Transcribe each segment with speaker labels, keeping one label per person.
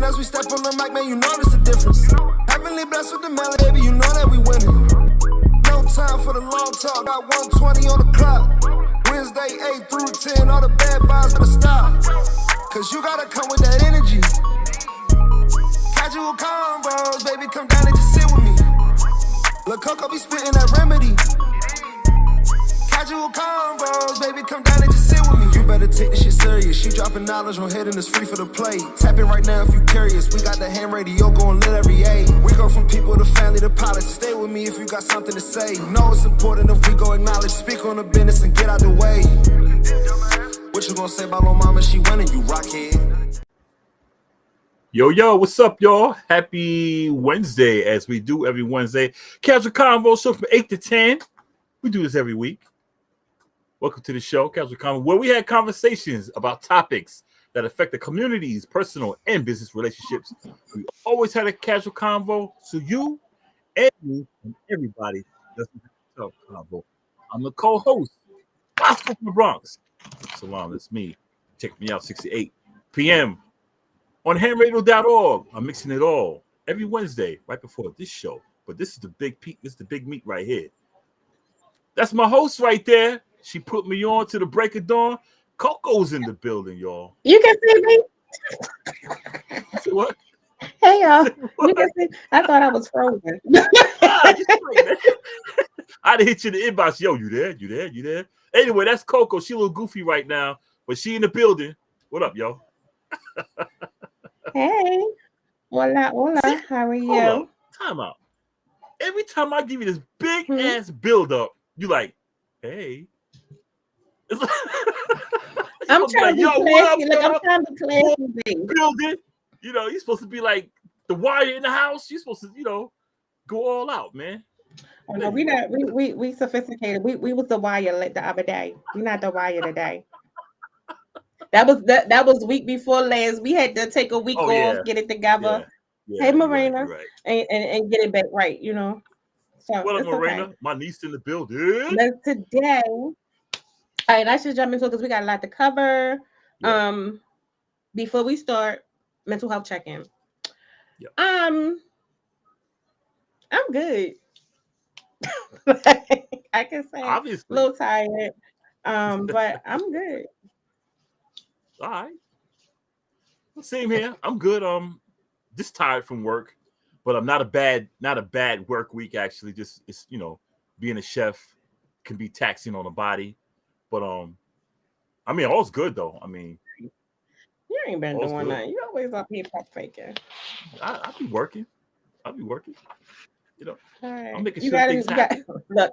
Speaker 1: And as we step on the mic, man, you notice the difference. Heavenly blessed with the melody, baby, you know that we winning. No time for the long talk, got 120 on the clock. Wednesday, 8 through 10, all the bad vibes gotta stop. Cause you gotta come with that energy. Casual convos, baby, come down and just sit with me. Lil' Coco be spitting that remedy. Casual convos, baby, come down and just sit with me. You better take this shit serious. She dropping knowledge on head and it's free for the play. Tap in right now if you curious. We got the ham radio going lit every day. We go from people to family to pilots. Stay with me if you got something to say. You know it's important if we go acknowledge. Speak on the business and get out the way. What you gonna say about my mama? She winning, you rockhead.
Speaker 2: Yo, what's up, y'all? Happy Wednesday, as we do every Wednesday. Casual Convo show from 8 to 10. We do this every week. Welcome to the show, Casual Convo, where we had conversations about topics that affect the community's personal and business relationships. We always had a casual convo, so you and me and everybody doesn't have a convo. I'm the co-host, Boscoe from the Bronx. Salam, that's me. Check me out 6 to 8 p.m. on hamradio.org. I'm mixing it all every Wednesday right before this show. But this is the big peak. This is the big meat right here. That's my host right there. She put me on to the break of dawn. Coco's in the building, y'all.
Speaker 3: You can see me.
Speaker 2: Say what?
Speaker 3: Hey, y'all. You can see. I thought I was frozen.
Speaker 2: I'd hit you in the inbox. Yo, you there? Anyway, that's Coco. She a little goofy right now, but she in the building. What up, yo?
Speaker 3: Hey. Hola.
Speaker 2: See,
Speaker 3: how are you?
Speaker 2: Hold up. Time out. Every time I give you this big ass build up, you like, hey.
Speaker 3: I'm trying to be classy. Look, I'm trying to be classy.
Speaker 2: Building. You know, you're supposed to be like the wire in the house. You're supposed to, go all out, man.
Speaker 3: Oh, no, we not. We sophisticated. We was the wire the other day. We not the wire today. That was week before last. We had to take a week off, get it together.
Speaker 2: Yeah,
Speaker 3: hey, Marina,
Speaker 2: right.
Speaker 3: And get it back right. So
Speaker 2: what up, Marina?
Speaker 3: Okay.
Speaker 2: My niece in the building.
Speaker 3: But today, all right, I should jump into it because we got a lot to cover. Yeah. Before we start, mental health check-in.
Speaker 2: Yeah.
Speaker 3: I'm good. I can say
Speaker 2: obviously
Speaker 3: a little tired. But I'm good.
Speaker 2: All right. Same here. I'm good. Just tired from work, but I'm not a bad work week actually. Just it's being a chef can be taxing on the body, but I mean all's good though. I mean
Speaker 3: you ain't been doing nothing. You always up here faking.
Speaker 2: I'll be working.
Speaker 3: Right.
Speaker 2: I'm making sure things happen.
Speaker 3: Look,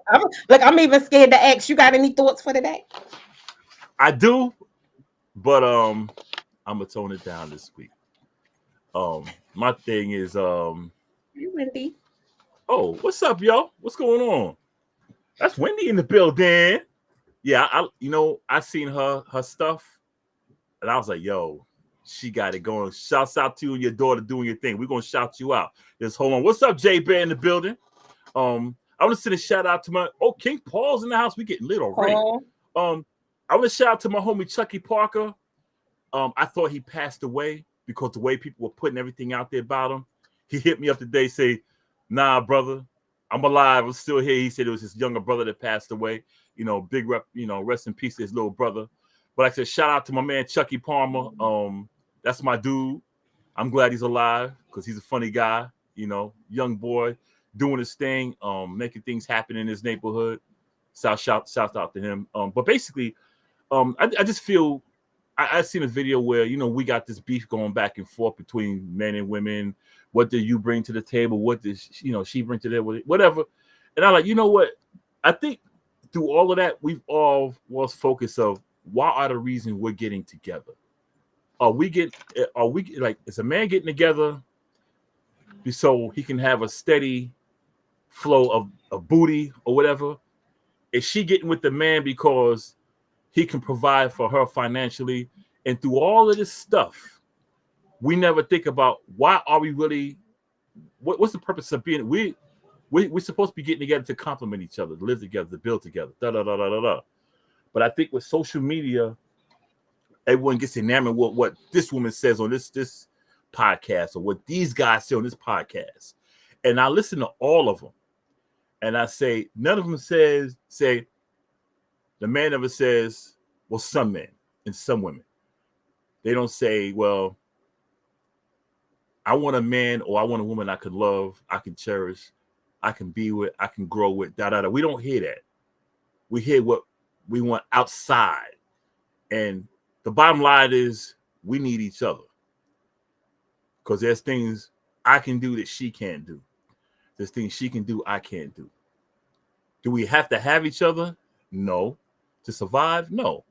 Speaker 3: I'm even scared to ask. You got any thoughts for today?
Speaker 2: I do, but I'm gonna tone it down this week. My thing is
Speaker 3: Hey, Wendy.
Speaker 2: Oh, what's up, yo? What's going on? That's Wendy in the building. Yeah, I seen her stuff, and I was like, yo, she got it going. Shouts out to you and your daughter doing your thing. We're gonna shout you out. Just hold on. What's up, Jay Bear in the building? I want to send a shout out to King Paul's in the house. We getting lit already. I want to shout out to my homie Chucky Parker. I thought he passed away because the way people were putting everything out there about him. He hit me up today, say, nah, brother, I'm alive. I'm still here. He said it was his younger brother that passed away. Big rep, rest in peace to his little brother. But I said, shout out to my man, Chucky Palmer. That's my dude. I'm glad he's alive because he's a funny guy, young boy doing his thing, making things happen in his neighborhood. Shout out to him. But basically, I just feel I've seen a video where, we got this beef going back and forth between men and women. What do you bring to the table? What does, she bring to the table? Whatever. And I'm like, you know what? I think through all of that, we've all lost focus of why are the reasons we're getting together? Is a man getting together so he can have a steady flow of booty or whatever? Is she getting with the man because he can provide for her financially? And through all of this stuff, we never think about why are we really, what's the purpose of being, we're supposed to be getting together to complement each other, to live together, to build together, But I think with social media, everyone gets enamored with what this woman says on this podcast or what these guys say on this podcast. And I listen to all of them. And I say, none of them say, the man never says, well, some men and some women. They don't say, well, I want a man or I want a woman I can love, I can cherish, I can be with, I can grow with, da da da. We don't hear that. We hear what we want outside. And the bottom line is we need each other. Because there's things I can do that she can't do. There's things she can do I can't do. Do we have to have each other? No. To survive? No.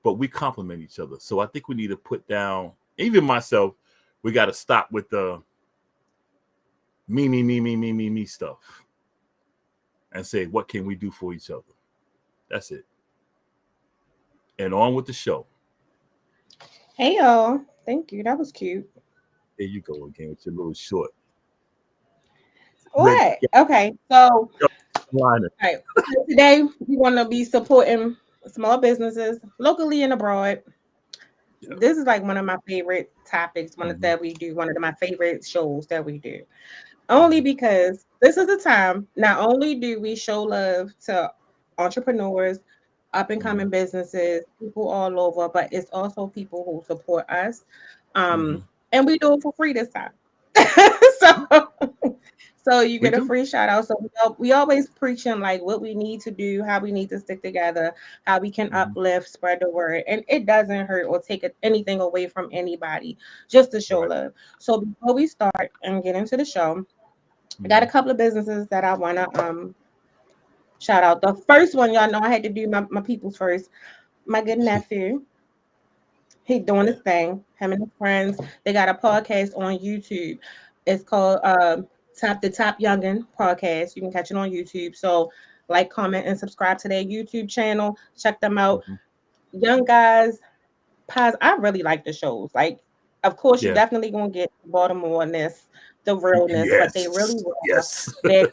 Speaker 2: But we complement each other. So I think we need to put down, even myself, we got to stop with the me stuff and say, what can we do for each other? That's it. And on with the show.
Speaker 3: Hey, y'all. Thank you. That was cute.
Speaker 2: There you go again with your little short.
Speaker 3: What? Okay. So,
Speaker 2: Liner.
Speaker 3: all right. So today, we want to be supporting small businesses locally and abroad.
Speaker 2: Yeah.
Speaker 3: This is like one of my favorite topics, one of my favorite shows that we do. Only because this is the time, not only do we show love to entrepreneurs, up and coming businesses, people all over, but it's also people who support us. And we do it for free this time. so so you get a free shout out. So we always preaching like what we need to do, how we need to stick together, how we can uplift, spread the word, and it doesn't hurt or take anything away from anybody, just to show love. So before we start and get into the show, I got a couple of businesses that I want to shout out. The first one, y'all know I had to do my people's first. My good nephew, he doing his thing. Him and his friends, they got a podcast on YouTube. It's called the Top Youngin podcast. You can catch it on YouTube. So like, comment, and subscribe to their YouTube channel. Check them out. Young guys, I really like the shows. Like, of course, you're definitely gonna get Baltimore-ness, the realness, but they really they have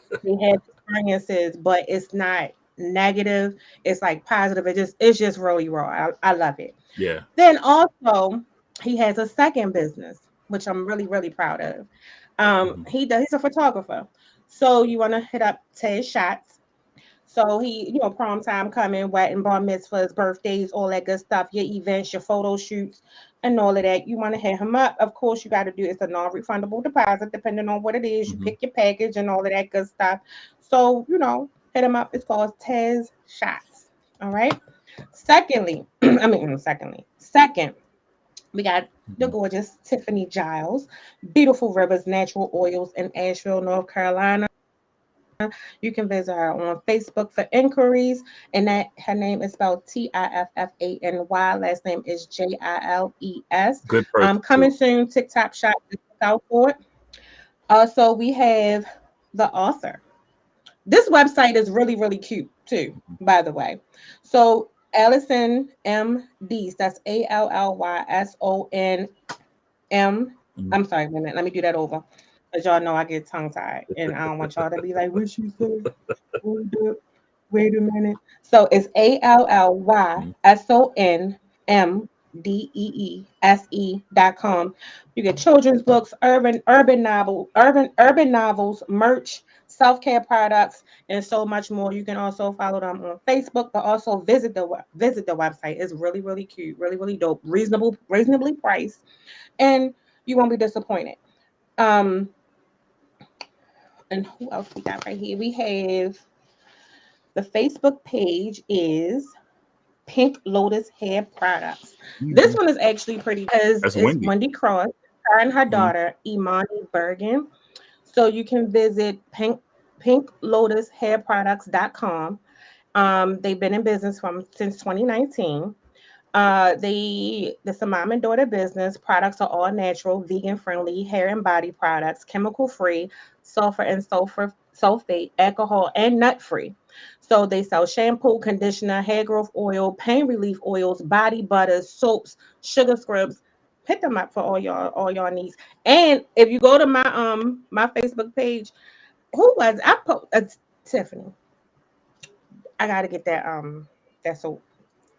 Speaker 3: experiences, but it's not negative. It's like positive. It's just really raw. I love it.
Speaker 2: Yeah.
Speaker 3: Then also he has a second business, which I'm really, really proud of. He's a photographer. So you want to hit up Ted Shots. So he, prom time coming, wedding, bar mitzvahs, birthdays, all that good stuff, your events, your photo shoots, and all of that. You want to hit him up. Of course, you got to do it's a non-refundable deposit, depending on what it is. You pick your package and all of that good stuff. So, hit him up. It's called Tez Shots. All right. Second, we got the gorgeous Tiffany Giles, Beautiful Rivers Natural Oils in Asheville, North Carolina. You can visit her on Facebook for inquiries, and that her name is spelled Tiffany. Last name is Jiles.
Speaker 2: Good person.
Speaker 3: Coming soon, TikTok shop. Look out for it. Also, we have the author. This website is really, really cute too, by the way. So Allison M. Dees, that's ALLYSONM. I'm sorry, wait a minute. Let me do that over. Because y'all know I get tongue tied and I don't want y'all to be like, what she said? Wait a minute. So it's ALLYSONMDEESE.com. You get children's books, urban novels, merch, self-care products, and so much more. You can also follow them on Facebook, but also visit the website. It's really, really cute, really, really dope, reasonably priced, and you won't be disappointed. And who else we got right here? We have the Facebook page is Pink Lotus Hair Products. This one is actually pretty because it's Wendy Cross, her and her daughter, Imani Bergen. So you can visit pinklotushairproducts.com. They've been in business since 2019. It's a mom and daughter business. Products are all natural, vegan friendly, hair and body products, chemical free, sulfur and sulfate, alcohol, and nut free. So they sell shampoo, conditioner, hair growth oil, pain relief oils, body butters, soaps, sugar scrubs. Hit them up for all y'all needs. And if you go to my Facebook page, Tiffany. I gotta get that soap.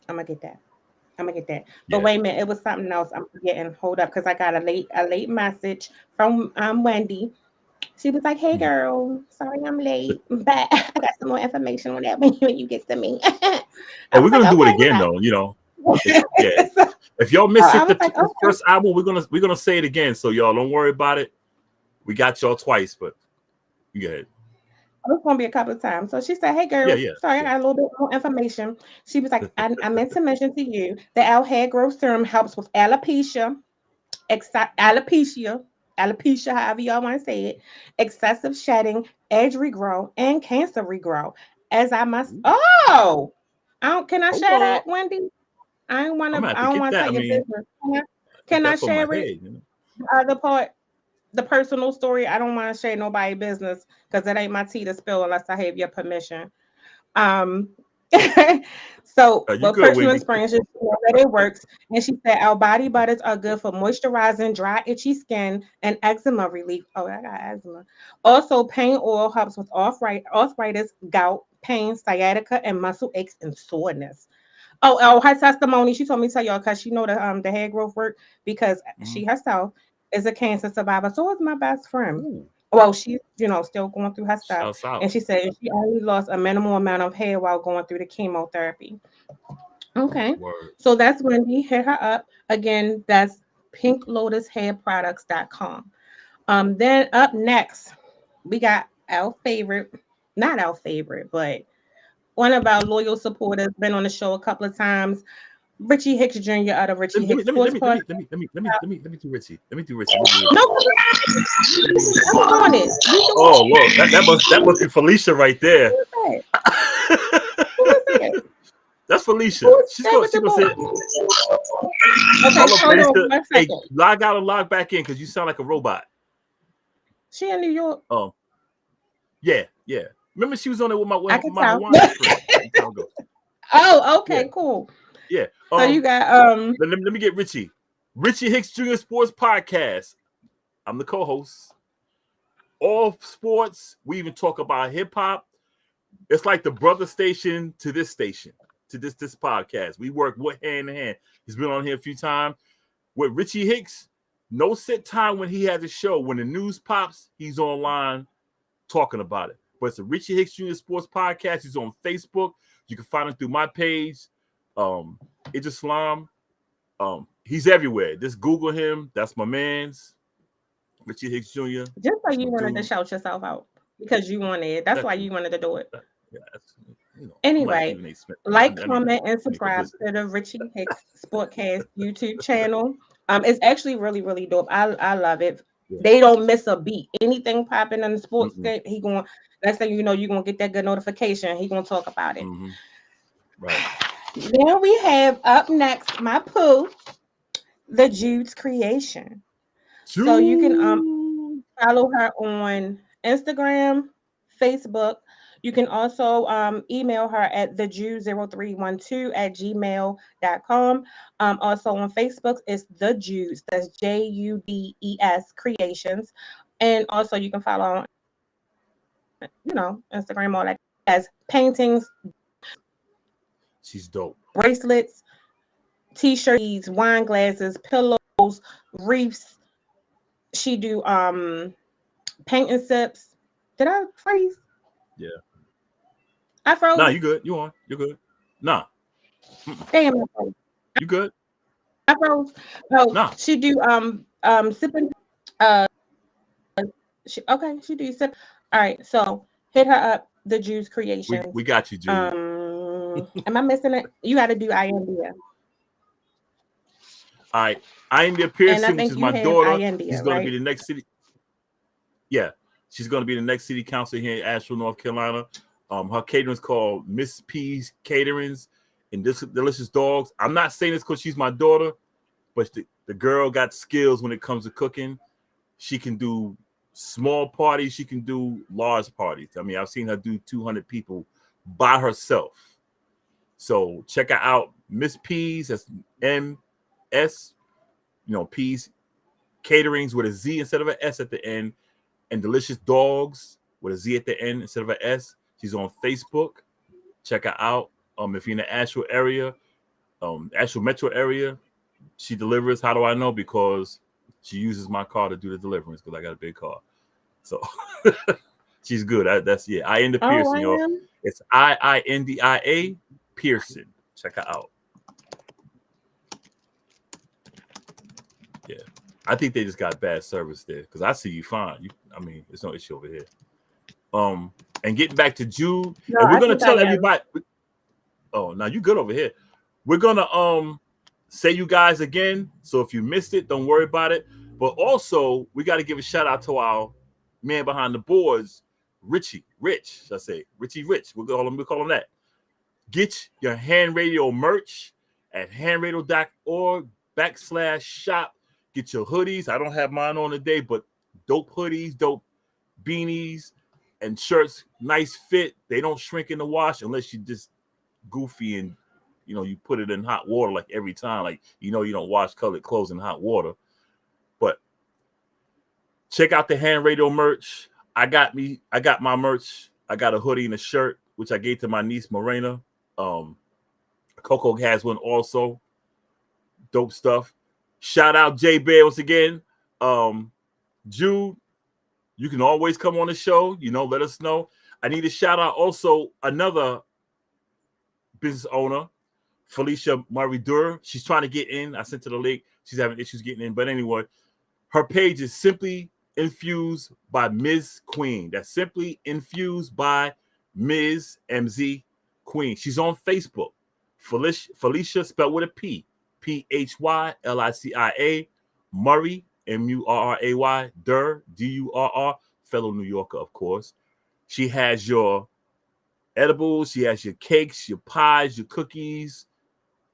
Speaker 3: I'm gonna get that. I'm gonna get that. But
Speaker 2: Yeah.
Speaker 3: wait a minute, it was something else. I'm forgetting. Hold up, because I got a late message from Wendy. She was like, "Hey
Speaker 2: Mhm.
Speaker 3: girl, sorry I'm late, but I got some more information on that when you get to me." I
Speaker 2: And
Speaker 3: was
Speaker 2: we're
Speaker 3: like,
Speaker 2: gonna do it
Speaker 3: "Okay,
Speaker 2: again,
Speaker 3: okay."
Speaker 2: though. If y'all
Speaker 3: So
Speaker 2: miss
Speaker 3: I
Speaker 2: it,
Speaker 3: was like,
Speaker 2: the
Speaker 3: "Okay."
Speaker 2: first album, we're gonna say it again. So y'all don't worry about it. We got y'all twice, but you go ahead.
Speaker 3: It's gonna be a couple of times. So she said, "Hey
Speaker 2: Yeah,
Speaker 3: girl,
Speaker 2: yeah,
Speaker 3: sorry, I
Speaker 2: yeah.
Speaker 3: got a little bit more information." She was like, "I meant to mention to you that our hair growth serum helps with alopecia, alopecia, alopecia, however y'all want to say it, excessive shedding, edge regrow, and cancer regrow. As I must,
Speaker 2: Ooh,
Speaker 3: oh, I don't. Can I
Speaker 2: hold
Speaker 3: share
Speaker 2: on.
Speaker 3: that, Wendy? I don't want
Speaker 2: I'm
Speaker 3: to.
Speaker 2: gonna have
Speaker 3: I
Speaker 2: to
Speaker 3: don't
Speaker 2: get
Speaker 3: want to
Speaker 2: that.
Speaker 3: tell
Speaker 2: I
Speaker 3: your
Speaker 2: mean,
Speaker 3: business. Can I
Speaker 2: that's on my
Speaker 3: share it?
Speaker 2: head. You know?
Speaker 3: The other part, the personal story. I don't want to share nobody's business because it ain't my tea to spill unless I have your permission. Um, so,
Speaker 2: You
Speaker 3: well,
Speaker 2: good,
Speaker 3: personal
Speaker 2: Wendy?
Speaker 3: experience just know that it works. And she said our body butters are good for moisturizing dry, itchy skin and eczema relief. Oh, I got eczema. Also, pain oil helps with arthritis, gout, pain, sciatica, and muscle aches and soreness. Oh, her testimony. She told me to tell y'all because she know the hair growth work because
Speaker 2: Mhm.
Speaker 3: she herself is a cancer survivor. So is my best friend.
Speaker 2: Ooh,
Speaker 3: Well, she's still going through her stuff,
Speaker 2: shouts
Speaker 3: and
Speaker 2: out.
Speaker 3: she said she only lost a minimal amount of hair while going through the chemotherapy. Okay,
Speaker 2: Word.
Speaker 3: so that's when we hit her up again. That's pinklotushairproducts.com. Then up next, we got our favorite, not our favorite, but one of our loyal supporters, been on the show a couple of times, Richie Hicks Jr. out of Richie Hicks Sports Park.
Speaker 2: Let me do Richie. Let me do Richie. Let me do
Speaker 3: No,
Speaker 2: Richie.
Speaker 3: I'm on it. You doing
Speaker 2: Oh, well, that must be Felicia right there.
Speaker 3: that? Who is that?
Speaker 2: That's
Speaker 3: Who
Speaker 2: Felicia.
Speaker 3: is that with
Speaker 2: She's
Speaker 3: the
Speaker 2: gonna
Speaker 3: book?
Speaker 2: say,
Speaker 3: Okay,
Speaker 2: "Hold up,
Speaker 3: hold on
Speaker 2: Felicia.
Speaker 3: one
Speaker 2: Hey,
Speaker 3: second.
Speaker 2: log out and log back in because you sound like a robot."
Speaker 3: She in New York.
Speaker 2: Oh, yeah, yeah. Remember she was on there with
Speaker 3: I
Speaker 2: my
Speaker 3: can
Speaker 2: my
Speaker 3: tell.
Speaker 2: Hawaiian friend some time ago.
Speaker 3: Oh,
Speaker 2: Yeah,
Speaker 3: okay, cool.
Speaker 2: yeah.
Speaker 3: So you got
Speaker 2: Let me get Richie. Richie Hicks Jr. Sports Podcast. I'm the co-host. All sports. We even talk about hip hop. It's like the brother station to this station, to this podcast. We work hand in hand. He's been on here a few times. With Richie Hicks, no set time when he has a show. When the news pops, he's online talking about it. But it's a Richie Hicks Jr. Sports Podcast. He's on Facebook. You can find him through my page, Idrislam. He's everywhere. Just Google him. That's my man's Richie Hicks Jr.
Speaker 3: just so
Speaker 2: That's
Speaker 3: you
Speaker 2: my
Speaker 3: wanted to
Speaker 2: dude.
Speaker 3: shout yourself out because you wanted it. That's
Speaker 2: That,
Speaker 3: why you wanted to do it.
Speaker 2: yeah, that's, I'm like
Speaker 3: Anyway,
Speaker 2: Stephen A. Smith.
Speaker 3: like,
Speaker 2: I need
Speaker 3: comment, and subscribe
Speaker 2: publicity.
Speaker 3: to the Richie Hicks Sportcast YouTube channel. It's actually really, really dope. I love it.
Speaker 2: Yeah.
Speaker 3: They don't miss a beat. Anything popping in the sports
Speaker 2: Mm-mm.
Speaker 3: game, he going. Next thing you know, you're gonna get that good notification. He gonna talk about it.
Speaker 2: Mm-hmm. Right.
Speaker 3: Then we have up next my poo, the Jude's Creation. So you can
Speaker 2: Choo.
Speaker 3: follow her on Instagram, Facebook. You can also email her at thejew0312@gmail.com. Also on Facebook, it's The Jews. That's JUDES Creations. And also you can follow on, Instagram, all that as paintings,
Speaker 2: She's dope.
Speaker 3: bracelets, t-shirts, wine glasses, pillows, wreaths. She do paint and sips. Did I freeze?
Speaker 2: Yeah.
Speaker 3: I
Speaker 2: Nah,
Speaker 3: froze.
Speaker 2: you good. You on. You're good. Nah. Mm-mm.
Speaker 3: Damn, I froze.
Speaker 2: You good.
Speaker 3: I froze. Oh,
Speaker 2: Nah.
Speaker 3: she do sipping. Uh, she do sip. All right, so hit her up. The Jews Creations.
Speaker 2: We got you, Jude.
Speaker 3: Am I missing it? You got to do India,
Speaker 2: All right. India
Speaker 3: and I
Speaker 2: Pearson, which
Speaker 3: think
Speaker 2: is
Speaker 3: you
Speaker 2: my
Speaker 3: have
Speaker 2: daughter. She's
Speaker 3: India,
Speaker 2: going to be
Speaker 3: right?
Speaker 2: the next city. Yeah. She's going to be the next city council here in Asheville, North Carolina. Her catering is called Miss P's Caterings and Delicious Dogs. I'm not saying this because she's my daughter, but the girl got skills when it comes to cooking. She can do small parties. She can do large parties. I mean, I've seen her do 200 people by herself. So check her out. Miss P's, that's MS, P's Caterings with a Z instead of an S at the end, and Delicious Dogs with a Z at the end instead of an S. She's on Facebook. Check her out. If you're in the Asheville area, actual metro area, she delivers. How do I know? Because she uses my car to do the deliverance because I got a big car. So she's good. That's India Pearson,
Speaker 3: I
Speaker 2: y'all.
Speaker 3: am.
Speaker 2: It's IINDIA Pearson. Check her out. Yeah, I think they just got bad service there because I see you fine. There's no issue over here. And getting back to Jude,
Speaker 3: No,
Speaker 2: and we're
Speaker 3: I
Speaker 2: gonna
Speaker 3: think
Speaker 2: tell
Speaker 3: I am.
Speaker 2: everybody. Oh, now you good over here. We're gonna say you guys again. So if you missed it, don't worry about it. But also, we got to give a shout out to our man behind the boards, Richie Rich. I say Richie Rich. We call him that. Get your hand radio merch at handradio.org/shop. Get your hoodies. I don't have mine on today, but dope hoodies, dope beanies, and shirts. Nice fit. They don't shrink in the wash unless you just goofy and you put it in hot water like every time. Like you don't wash colored clothes in hot water. But check out the hand radio merch. I got my merch. I got a hoodie and a shirt, which I gave to my niece Morena. Coco has one also. Dope stuff. Shout out J Bear once again. Jude, you can always come on the show. Let us know. I need to shout out also another business owner, Felicia Marie-Dur. She's trying to get in. I sent her the link. She's having issues getting in. But anyway, her page is Simply Infused by Ms. Queen. That's Simply Infused by Ms. MZ Queen. She's on Facebook. Felicia spelled with a P. PHYLICIA. Murray, MURRAY. Dur, DURR. Fellow New Yorker, of course. She has your edibles. She has your cakes, your pies, your cookies,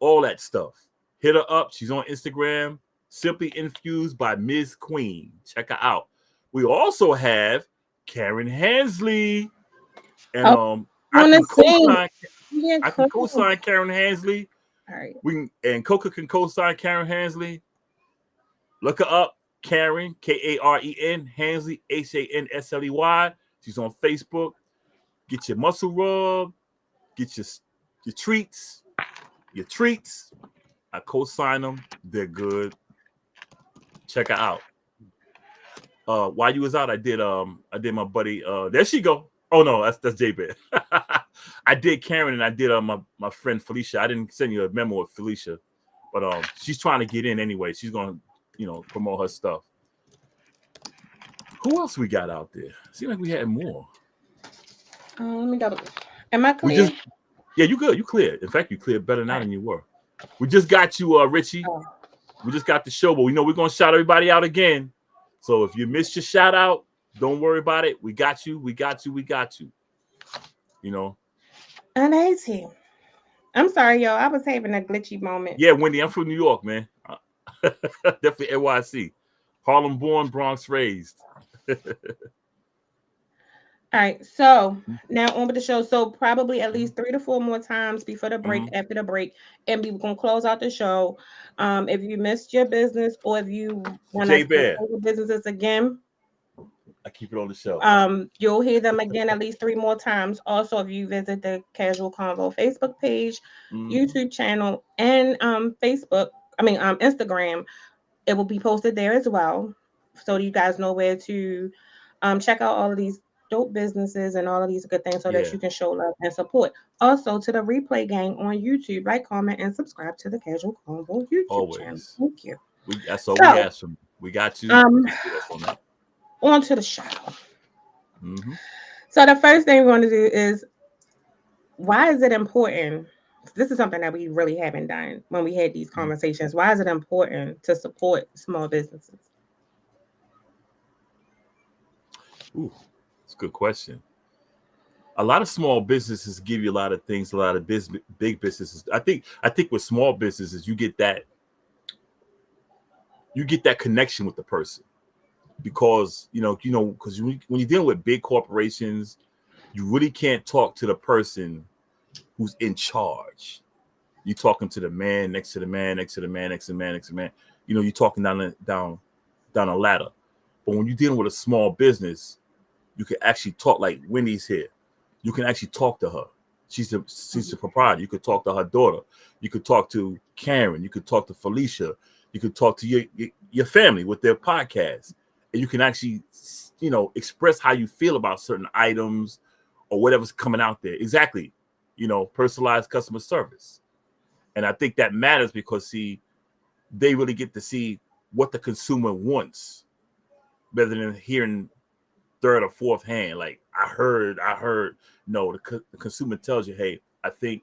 Speaker 2: all that stuff. Hit her up. She's on Instagram. Simply Infused by Ms. Queen. Check her out. We also have Karen Hansley. And I can co-sign Karen Hansley.
Speaker 3: All right.
Speaker 2: And Coca can co-sign Karen Hansley. Look her up. Karen, Karen, Hansley, HANSLEY. She's on Facebook. Get your muscle rub. Get your treats. Your treats. I co-sign them. They're good. Check her out. While you was out, I did my buddy. There she go. Oh no, that's J-Bear. I did Karen and I did my friend Felicia. I didn't send you a memo with Felicia, but she's trying to get in anyway. She's gonna promote her stuff. Who else we got out there? Seemed like we had more.
Speaker 3: Let me double. Am I clear?
Speaker 2: You good. You cleared. In fact, you cleared better now than you were. We just got you, Richie. Oh. We just got the show, but we know we're gonna shout everybody out again. So if you missed your shout out, don't worry about it. We got you. We got you. We got you.
Speaker 3: Amazing. I'm sorry, y'all. I was having a glitchy moment.
Speaker 2: Yeah, Wendy, I'm from New York, man. Definitely NYC. Harlem born, Bronx raised.
Speaker 3: All right, so now on with the show. So probably at least 3 to 4 more times before the break, after the break, and we're gonna close out the show. If you missed your business or if you want to go businesses again,
Speaker 2: I keep it on the show.
Speaker 3: You'll hear them again at least 3 more times. Also, if you visit the Casual Convo Facebook page, YouTube channel, and Instagram, it will be posted there as well. So you guys know where to check out all of these dope businesses and all of these good things so that you can show love and support. Also, to the replay gang on YouTube, like, comment, and subscribe to the Casual Convo YouTube channel. Thank you.
Speaker 2: That's all we asked from. We got you.
Speaker 3: On to the show. So the first thing we're going to do is, why is it important? This is something that we really haven't done when we had these conversations. Why is it important to support small businesses?
Speaker 2: Ooh, that's a good question. A lot of small businesses give you a lot of things. A lot of big businesses. I think with small businesses, you get that connection with the person, because because when you're dealing with big corporations, you really can't talk to the person who's in charge. You're talking to the man next to the man next to the man next to the man next to the man. You're talking down a ladder. But when you're dealing with a small business, you can actually talk, like Wendy's here. You can actually talk to her. She's the proprietor. You could talk to her daughter. You could talk to Karen. You could talk to Felicia. You could talk to your family with their podcast, and you can actually, express how you feel about certain items or whatever's coming out there. Exactly, personalized customer service, and I think that matters because they really get to see what the consumer wants, rather than hearing third or fourth hand. Like I heard. No, the consumer tells you, hey, I think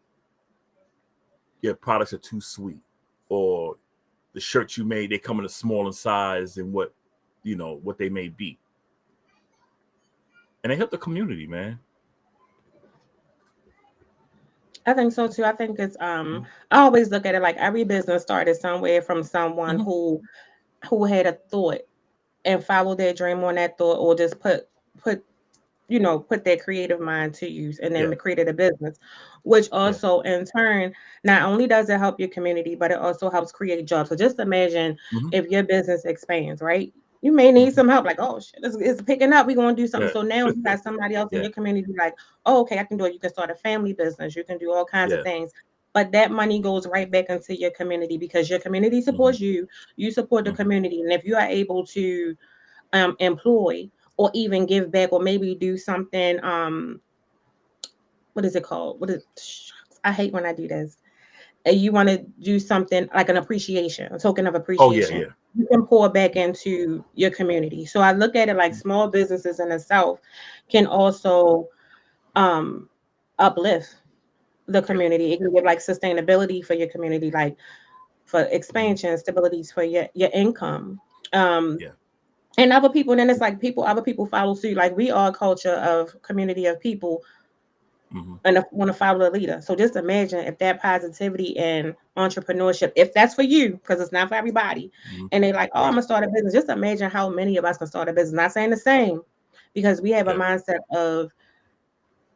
Speaker 2: your products are too sweet, or the shirts you made, they come in a smaller size than what they may be. And they help the community, man.
Speaker 3: I think so too. I think it's I always look at it like every business started somewhere from someone who had a thought and followed their dream on that thought, or just put put their creative mind to use, and then
Speaker 2: Yeah.
Speaker 3: created a business, which
Speaker 2: Yeah.
Speaker 3: also in turn, not only does it help your community, but it also helps create jobs. So just imagine if your business expands, right? You may need some help, like, oh shit, it's picking up. We're gonna do something.
Speaker 2: Yeah.
Speaker 3: So now you got somebody else in
Speaker 2: Yeah.
Speaker 3: your community, like, oh, okay, I can do it. You can start a family business, you can do all kinds of
Speaker 2: Yeah.
Speaker 3: things. But that money goes right back into your community because your community supports you, you support the community. And if you are able to employ or even give back, or maybe do something, what is it called? I hate when I do this. You want to do something like an appreciation, a token of
Speaker 2: Oh yeah,
Speaker 3: appreciation.
Speaker 2: yeah.
Speaker 3: You can pour back into your community. So I look at it like small businesses in the South can also uplift the community. It can give like sustainability for your community, like for expansion, stabilities for your income.
Speaker 2: Yeah.
Speaker 3: And other people, and then it's like other people follow suit. Like we are a culture of community of people and want to follow the leader. So just imagine if that positivity and entrepreneurship, if that's for you, because it's not for everybody, and they like, oh, I'm
Speaker 2: Right.
Speaker 3: gonna start a business. Just imagine how many of us can start a business. Not saying the same, because we have a
Speaker 2: Yeah.
Speaker 3: mindset of,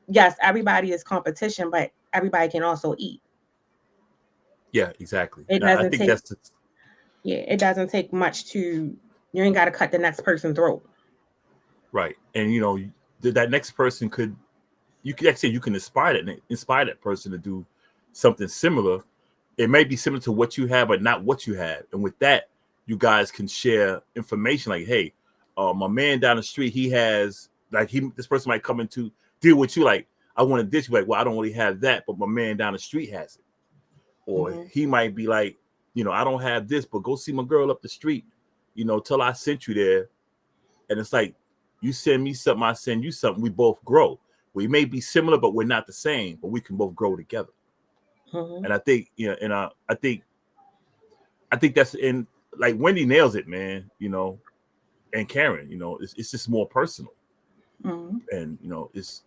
Speaker 3: yes, everybody is competition, but everybody can also eat.
Speaker 2: Yeah, exactly.
Speaker 3: It
Speaker 2: Now, I
Speaker 3: doesn't
Speaker 2: think
Speaker 3: take,
Speaker 2: that's
Speaker 3: yeah, it doesn't take much to, you ain't got to cut the next person's throat.
Speaker 2: right. And that next person could, you can actually, you can inspire that person to do something similar. It may be similar to what you have, but not what you have. And with that, you guys can share information like, hey, my man down the street, he has like this person might come in to deal with you. Like, I want to ditch you. Like, well, I don't really have that, but my man down the street has it. Or he might be like, I don't have this, but go see my girl up the street, till I sent you there. And it's like, you send me something, I send you something. We both grow. We may be similar, but we're not the same, but we can both grow together. And I think, I think that's in, like, Wendy nails it, man, and Karen, it's just more personal. And, it's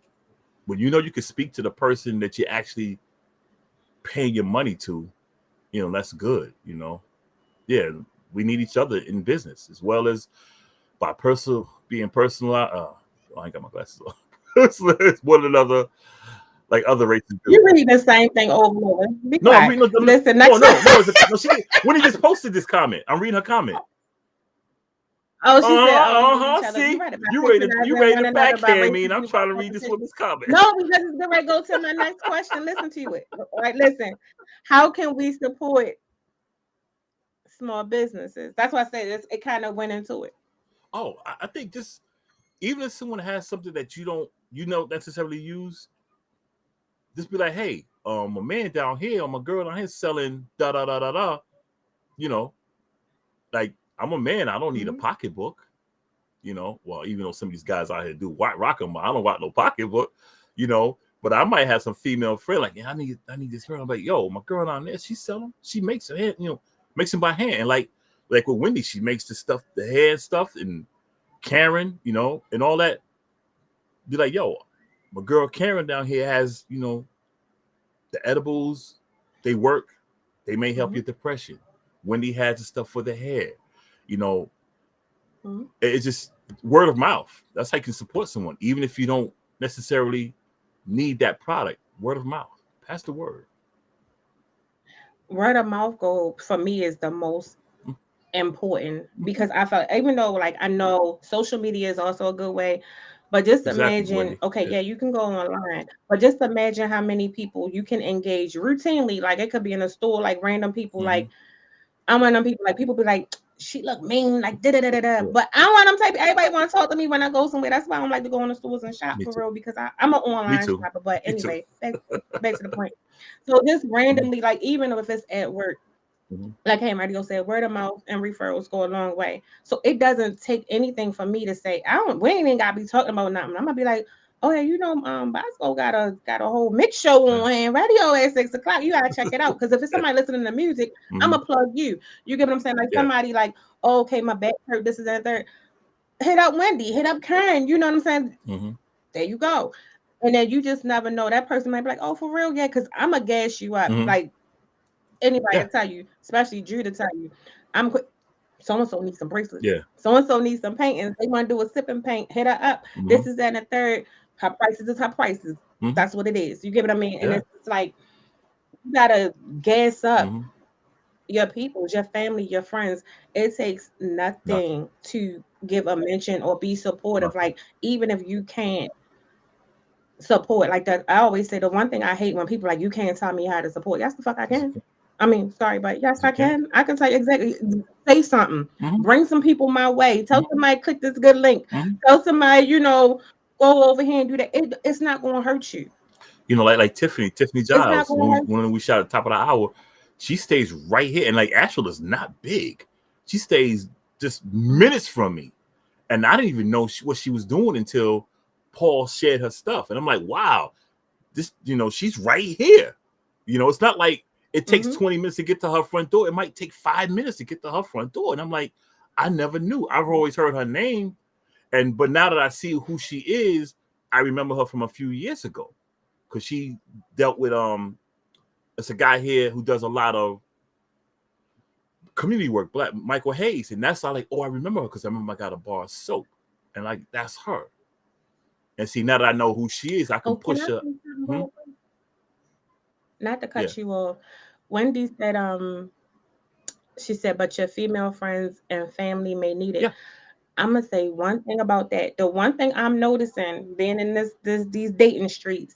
Speaker 2: when you can speak to the person that you're actually paying your money to, that's good, Yeah, we need each other in business as well as by being personal. I ain't got my glasses on. It's one another, like other races do.
Speaker 3: You're reading the same thing over and over. Be
Speaker 2: No, I'm
Speaker 3: quiet.
Speaker 2: reading.
Speaker 3: Listen,
Speaker 2: No,
Speaker 3: next
Speaker 2: no, no. No, she did. When he just posted this comment, I'm reading her comment.
Speaker 3: Oh, she said, "Oh, we need each other."
Speaker 2: See,
Speaker 3: You right about
Speaker 2: you
Speaker 3: patronizing
Speaker 2: ready
Speaker 3: one
Speaker 2: to
Speaker 3: another by
Speaker 2: backhand me, and I'm
Speaker 3: racism, by
Speaker 2: trying to read this
Speaker 3: competition.
Speaker 2: woman's comment.
Speaker 3: No, because it's going to go to my next question. Listen to it. All right, listen. How can we support small businesses? That's why I said it kind of went into it.
Speaker 2: Oh, I think just even if someone has something that you don't necessarily use, just be like, hey, a man down here or my girl down here selling da da da da da. Like, I'm a man, I don't need a pocketbook. Well, even though some of these guys out here do rock them, I don't want no pocketbook. But I might have some female friend like, yeah, I need this girl. I'm like, yo, my girl down there, she sell them. She makes it, makes them by hand. And like with Wendy, she makes the stuff, the hair stuff, and Karen, and all that. Be like, yo, my girl Karen down here has, the edibles. They work. They may help your depression. Wendy has the stuff for the hair. It's just word of mouth. That's how you can support someone, even if you don't necessarily need that product. Word of mouth. Pass the word.
Speaker 3: Word of mouth goal for me is the most important, because I felt, even though like I know social media is also a good way, But just
Speaker 2: Exactly,
Speaker 3: imagine,
Speaker 2: Wendy.
Speaker 3: okay,
Speaker 2: Yeah.
Speaker 3: yeah, you can go online, but just imagine how many people you can engage routinely. Like it could be in a store, like random people.
Speaker 2: Mm-hmm.
Speaker 3: Like I'm one of them people. Like people be like, she look mean, like da da da da da.
Speaker 2: Yeah.
Speaker 3: But I don't want them type. Everybody want to talk to me when I go somewhere. That's why I don't like to go in the stores and shop
Speaker 2: Me
Speaker 3: for
Speaker 2: too.
Speaker 3: real because I'm an
Speaker 2: Me
Speaker 3: online
Speaker 2: too.
Speaker 3: shopper. But
Speaker 2: Me too.
Speaker 3: anyway, back to the point. So just
Speaker 2: Mm-hmm.
Speaker 3: randomly, like even if it's at work,
Speaker 2: Mm-hmm.
Speaker 3: like hey Radio said, word of mouth and referrals go a long way. So it doesn't take anything for me to say, I don't we ain't even gotta be talking about nothing. I'm gonna be like, oh yeah, Bosco got a whole mix show
Speaker 2: Yeah.
Speaker 3: on and radio at 6 o'clock. You gotta check it out. Because if it's somebody listening to music, I'm
Speaker 2: Mm-hmm.
Speaker 3: gonna plug you. You get what I'm saying? Like
Speaker 2: Yeah.
Speaker 3: somebody like, oh, okay, my back hurt, this is that third. Hit up Wendy, hit up Karen, you know what I'm saying?
Speaker 2: Mm-hmm.
Speaker 3: There you go. And then you just never know. That person might be like, oh, for real, yeah, because I'm gonna gas you up.
Speaker 2: Mm-hmm.
Speaker 3: Like anybody
Speaker 2: Yeah.
Speaker 3: to tell you, especially Drew to tell you, I'm quick. So and so needs some bracelets.
Speaker 2: Yeah.
Speaker 3: So and so needs some paintings. They want to do a sip and paint. Hit her up.
Speaker 2: Mm-hmm.
Speaker 3: This is that and the third. Her prices is her prices.
Speaker 2: Mm-hmm.
Speaker 3: That's what it is. You get what I mean? And
Speaker 2: Yeah.
Speaker 3: it's like you gotta gas up
Speaker 2: Mm-hmm.
Speaker 3: your people, your family, your friends. It takes
Speaker 2: Nothing.
Speaker 3: nothing to give a mention or be supportive.
Speaker 2: Nothing.
Speaker 3: Like even if you can't support like that. I always say the one thing I hate when people are like you can't tell me how to support. Yes, the fuck I
Speaker 2: Yes, you
Speaker 3: can.
Speaker 2: can.
Speaker 3: I mean, sorry, but yes,
Speaker 2: Yes, you
Speaker 3: I
Speaker 2: can.
Speaker 3: can. I can tell you exactly. Say something.
Speaker 2: Mm-hmm.
Speaker 3: Bring some people my way. Tell
Speaker 2: Mm-hmm.
Speaker 3: somebody click this good link.
Speaker 2: Mm-hmm.
Speaker 3: Tell somebody, go over here and do that. It's not going to hurt you.
Speaker 2: Like Tiffany
Speaker 3: It's not
Speaker 2: Giles,
Speaker 3: going to hurt
Speaker 2: when we shot at the top of the hour, she stays right here, and like Asheville is not big. She stays just
Speaker 3: you.
Speaker 2: minutes from me, and I didn't even know what she was doing until Paul shared her stuff, and I'm like, wow, this, she's right here. It's not like it takes
Speaker 3: Mm-hmm.
Speaker 2: 20 minutes to get to her front door. It might take 5 minutes to get to her front door, and I'm like, I never knew. I've always heard her name, but now that I see who she is, I remember her from a few years ago. Because she dealt with it's a guy here who does a lot of community work, Black Michael Hayes, and that's how I remember her because I remember I got a bar of soap, and like that's her. And see, now that I know who she is, I can
Speaker 3: Oh, can
Speaker 2: push
Speaker 3: I
Speaker 2: her.
Speaker 3: say something
Speaker 2: Hmm?
Speaker 3: real quick? Not to
Speaker 2: Yeah.
Speaker 3: cut you off. Wendy said, she said, but your female friends and family may need it.
Speaker 2: Yeah.
Speaker 3: I'm gonna say one thing about that. The one thing I'm noticing being in these dating streets,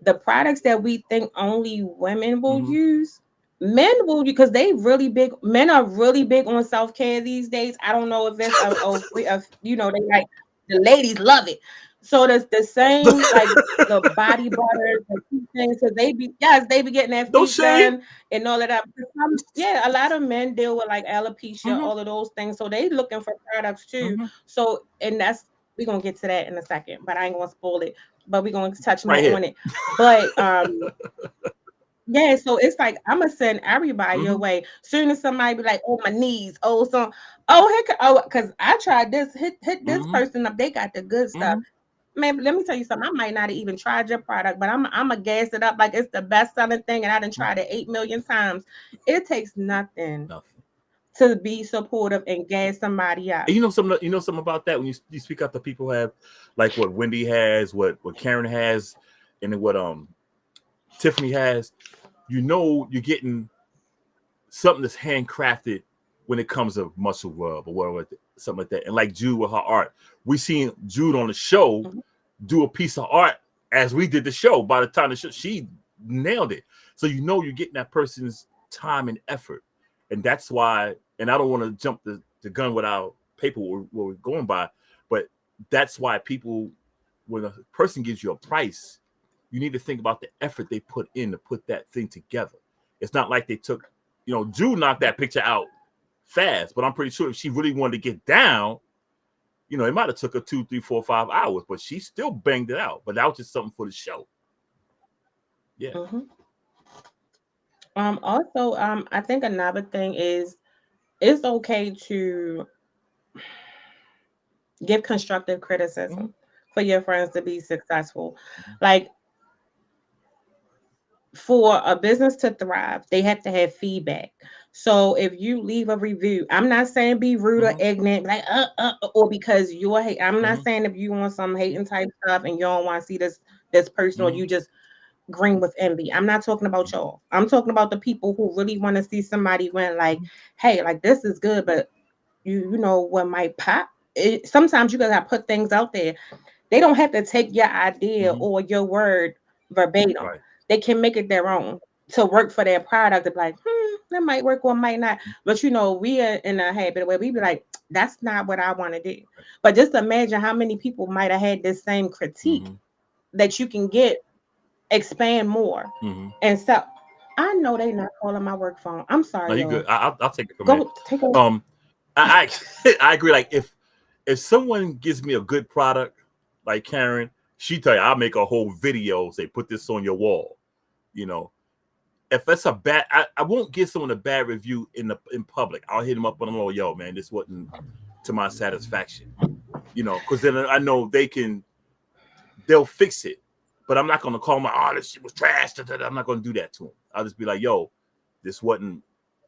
Speaker 3: the products that we think only women will
Speaker 2: Mm-hmm.
Speaker 3: use, men will because they really big. Men are really big on self care these days. I don't know if it's they like the ladies love it. So there's the same like the body butter, the feet things. So they be getting their
Speaker 2: No
Speaker 3: feet
Speaker 2: shade.
Speaker 3: done and all of that. Yeah, a lot of men deal with like alopecia,
Speaker 2: Mm-hmm.
Speaker 3: all of those things. So they looking for products too.
Speaker 2: Mm-hmm.
Speaker 3: So and that's we're gonna get to that in a second, but I ain't gonna spoil it. But we're going to touch
Speaker 2: Right
Speaker 3: more
Speaker 2: here.
Speaker 3: on it. But yeah, so it's like I'm gonna send everybody your
Speaker 2: Mm-hmm.
Speaker 3: way. Soon as somebody be like, oh my knees, because I tried this, hit this
Speaker 2: Mm-hmm.
Speaker 3: person up, they got the good stuff.
Speaker 2: Mm-hmm.
Speaker 3: Man, let me tell you something. I might not have even tried your product, but I'm gonna gas it up like it's the best selling thing, and I done tried it 8 million times. It takes nothing
Speaker 2: Nothing.
Speaker 3: to be supportive and gas somebody up.
Speaker 2: And something about that when you speak up to people who have like what Wendy has, what Karen has, and then what Tiffany has. You're getting something that's handcrafted when it comes to muscle rub or whatever, something like that. And like Jude with her art, we seen Jude on the show
Speaker 3: Mhm.
Speaker 2: do a piece of art as we did the show. By the time the show, she nailed it. So you're getting that person's time and effort, and that's why. And I don't want to jump the gun without paper what we're going by, but that's why people, when a person gives you a price, you need to think about the effort they put in to put that thing together. It's not like they took, Jude knocked that picture out fast, but I'm pretty sure if she really wanted to get down, it might have took her 2, 3, 4, 5 hours, but she still banged it out. But that was just something for the show. Yeah.
Speaker 3: Mhm. Also, I think another thing is it's okay to give constructive
Speaker 2: Mm-hmm.
Speaker 3: criticism for your friends to be successful. Like for a business to thrive, they have to have feedback. So if you leave a review, I'm not saying be rude or
Speaker 2: Mm-hmm.
Speaker 3: ignorant, like or because you're hate. I'm not
Speaker 2: Mm-hmm.
Speaker 3: saying if you want some hating type stuff and you don't want to see this person or
Speaker 2: Mm-hmm.
Speaker 3: you just green with envy. I'm not talking about y'all. I'm talking about the people who really want to see somebody win. Like, hey, like this is good, but you know what might pop? sometimes you gotta put things out there. They don't have to take your idea
Speaker 2: Mm-hmm.
Speaker 3: or your word verbatim.
Speaker 2: Right.
Speaker 3: They can make it their own to work for their product. To be like, that might work or might not. But we are in a habit where we be like, that's not what I want to do. But just imagine how many people might have had this same critique
Speaker 2: Mm-hmm.
Speaker 3: that you can get, expand more.
Speaker 2: Mm-hmm.
Speaker 3: And so I know they not calling my work phone. I'm
Speaker 2: No,
Speaker 3: sorry,
Speaker 2: you good.
Speaker 3: y'all.
Speaker 2: I'll take it from there.
Speaker 3: Go take a
Speaker 2: I I agree. Like if someone gives me a good product, like Karen, she tell you I'll make a whole video. Say put this on your wall. You know, if that's a bad, I won't give someone a bad review in public. I'll hit them up on the low, yo, man, this wasn't to my satisfaction. You know, because then I know they'll fix it. But I'm not gonna call them, oh, this shit was trash. I'm not gonna do that to them. I'll just be like, yo, this wasn't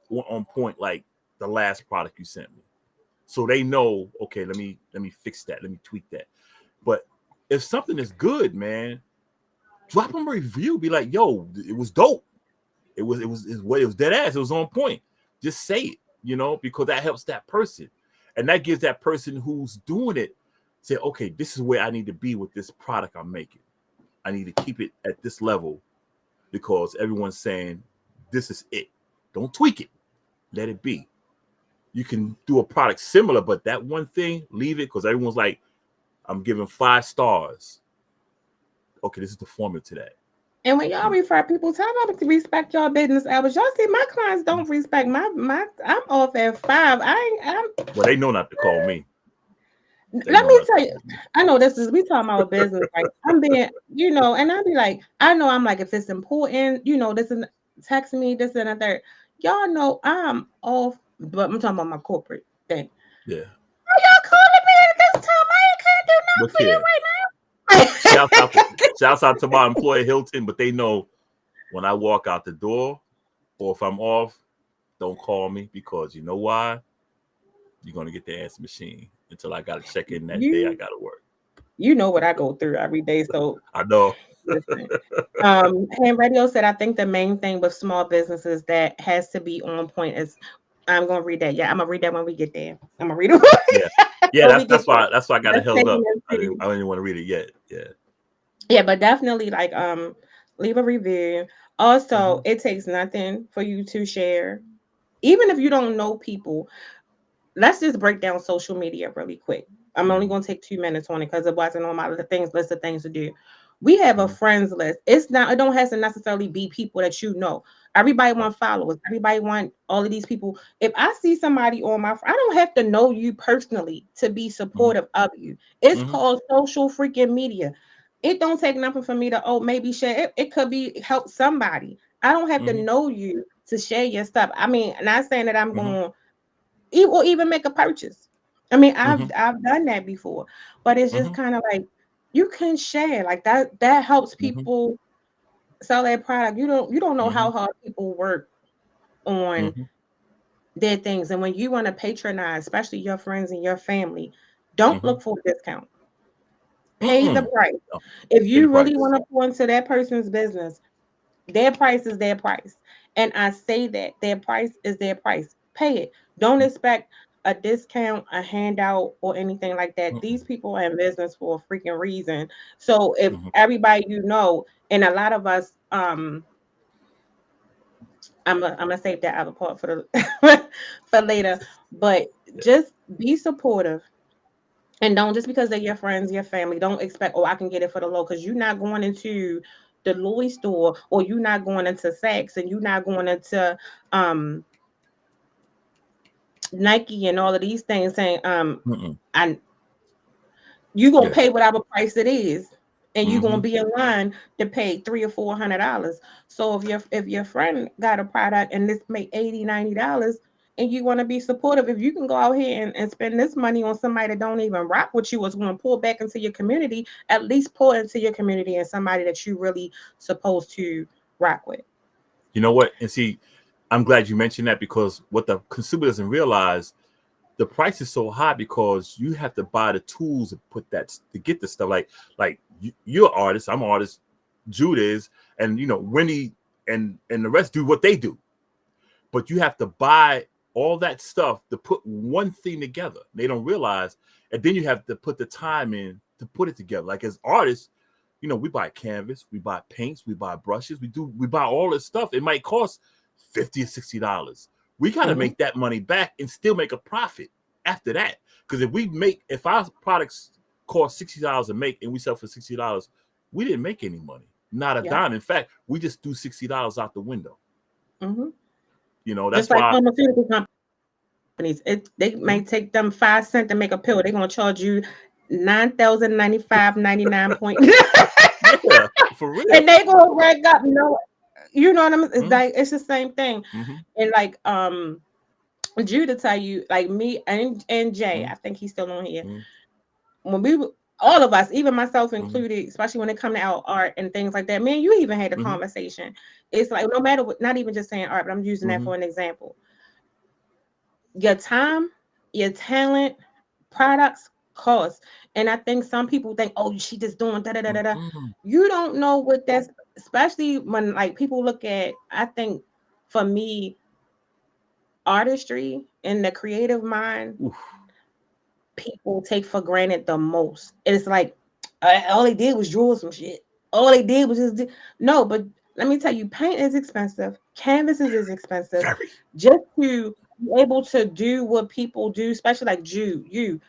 Speaker 2: on point like the last product you sent me. So they know, okay, let me fix that. Let me tweak that. But if something is good, man, drop them a review. Be like, yo, it was dope. It was dead ass. It was on point. Just say it, because that helps that person. And that gives that person who's doing it say, okay, this is where I need to be with this product I'm making. I need to keep it at this level because everyone's saying this is it. Don't tweak it. Let it be. You can do a product similar, but that one thing, leave it because everyone's like, I'm giving 5 stars. Okay, this is the formula to that.
Speaker 3: And when y'all refer people, tell them to respect your business hours. Y'all see, my clients don't respect my. I'm off at 5.
Speaker 2: Well, they know not to call me.
Speaker 3: Let me tell you, I know we talking about business. Like I'm being, and I'll be like, I know I'm like, if it's important, this and text me, this and that. Y'all know I'm off, but I'm talking about my corporate thing.
Speaker 2: Yeah.
Speaker 3: Are y'all calling me at this time? I can't do nothing for you right
Speaker 2: now. Shouts out to my employer Hilton, but they know when I walk out the door or if I'm off, don't call me because you know why? You're gonna get the answer machine until I gotta check in that day I gotta work.
Speaker 3: You know what I go through every day, so
Speaker 2: I know.
Speaker 3: Listen. Ham Radio said, I think the main thing with small businesses that has to be on point is I'm gonna read that. Yeah, I'm gonna read that when we get there. I'm gonna read it.
Speaker 2: Yeah, that's why I got it held up. I didn't want to read it yet.
Speaker 3: Yeah, but definitely leave a review. Also, it takes nothing for you to share. Even if you don't know people, let's just break down social media really quick. I'm only going to take 2 minutes on it because it wasn't on my list of things to do. We have a friends list. It don't have to necessarily be people that you know. Everybody want followers. Everybody want all of these people. If I see somebody on I don't have to know you personally to be supportive of you. It's called social freaking media. It don't take nothing for me to maybe share. It could be help somebody. I don't have to know you to share your stuff. I mean, not saying that I'm going or even make a purchase. I mean, I've done that before, but it's just kind of like you can share like that. That helps people sell their product. You don't know how hard people work on their things, and when you want to patronize, especially your friends and your family, don't look for a discount. Pay the price. If you really want to pour into that person's business, their price is their price. And I say that their price is their price. Pay it. Don't expect a discount, a handout, or anything like that. These people are in business for a freaking reason. So if everybody and a lot of us, I'm gonna save that other part for for later. But just be supportive. And don't just because they're your friends, your family, don't expect, I can get it for the low, because you're not going into the Louis store or you're not going into Saks and you're not going into Nike and all of these things saying and you're gonna pay whatever price it is, and you're gonna be in line to pay $300 or $400. So if your friend got a product and this make $80, $90, and you want to be supportive, if you can go out here and spend this money on somebody that don't even rock with you, was going to pull back into your community, at least pull into your community and somebody that you really supposed to rock with.
Speaker 2: You know what? And see, I'm glad you mentioned that, because what the consumer doesn't realize, the price is so high because you have to buy the tools to get the stuff. Like you're an artist, I'm an artist, Jude is, and Winnie and the rest do what they do. But you have to buy all that stuff to put one thing together. They don't realize and then you have to put the time in to put it together. Like as artists, you know, we buy canvas, we buy paints, we buy brushes, we buy all this stuff. It might cost $50 or $60. We got to make that money back and still make a profit after that. Because if our products cost $60 to make and we sell for $60, we didn't make any money, not a dime. In fact, we just threw $60 out the window. You know, that's
Speaker 3: just like
Speaker 2: why
Speaker 3: pharmaceutical companies, they may take them 5 cents to make a pill. They're gonna charge you $9,095.99
Speaker 2: yeah, for real.
Speaker 3: and they gonna rank up. You know what I mean? It's like it's the same thing. And like Drew to tell you, like me and Jay, I think he's still on here. When all of us, even myself included, especially when it comes to our art and things like that, man, you even had a conversation. It's like no matter what, not even just saying art, but I'm using that for an example. Your time, your talent, products cost. And I think some people think, oh, she just doing da da da da. You don't know what that's, especially when like people look at, I think for me, artistry and the creative mind, people take for granted the most. It's like all they did was draw some shit. All they did was just no, but let me tell you, paint is expensive, canvases is expensive. Just to be able to do what people do, especially like you,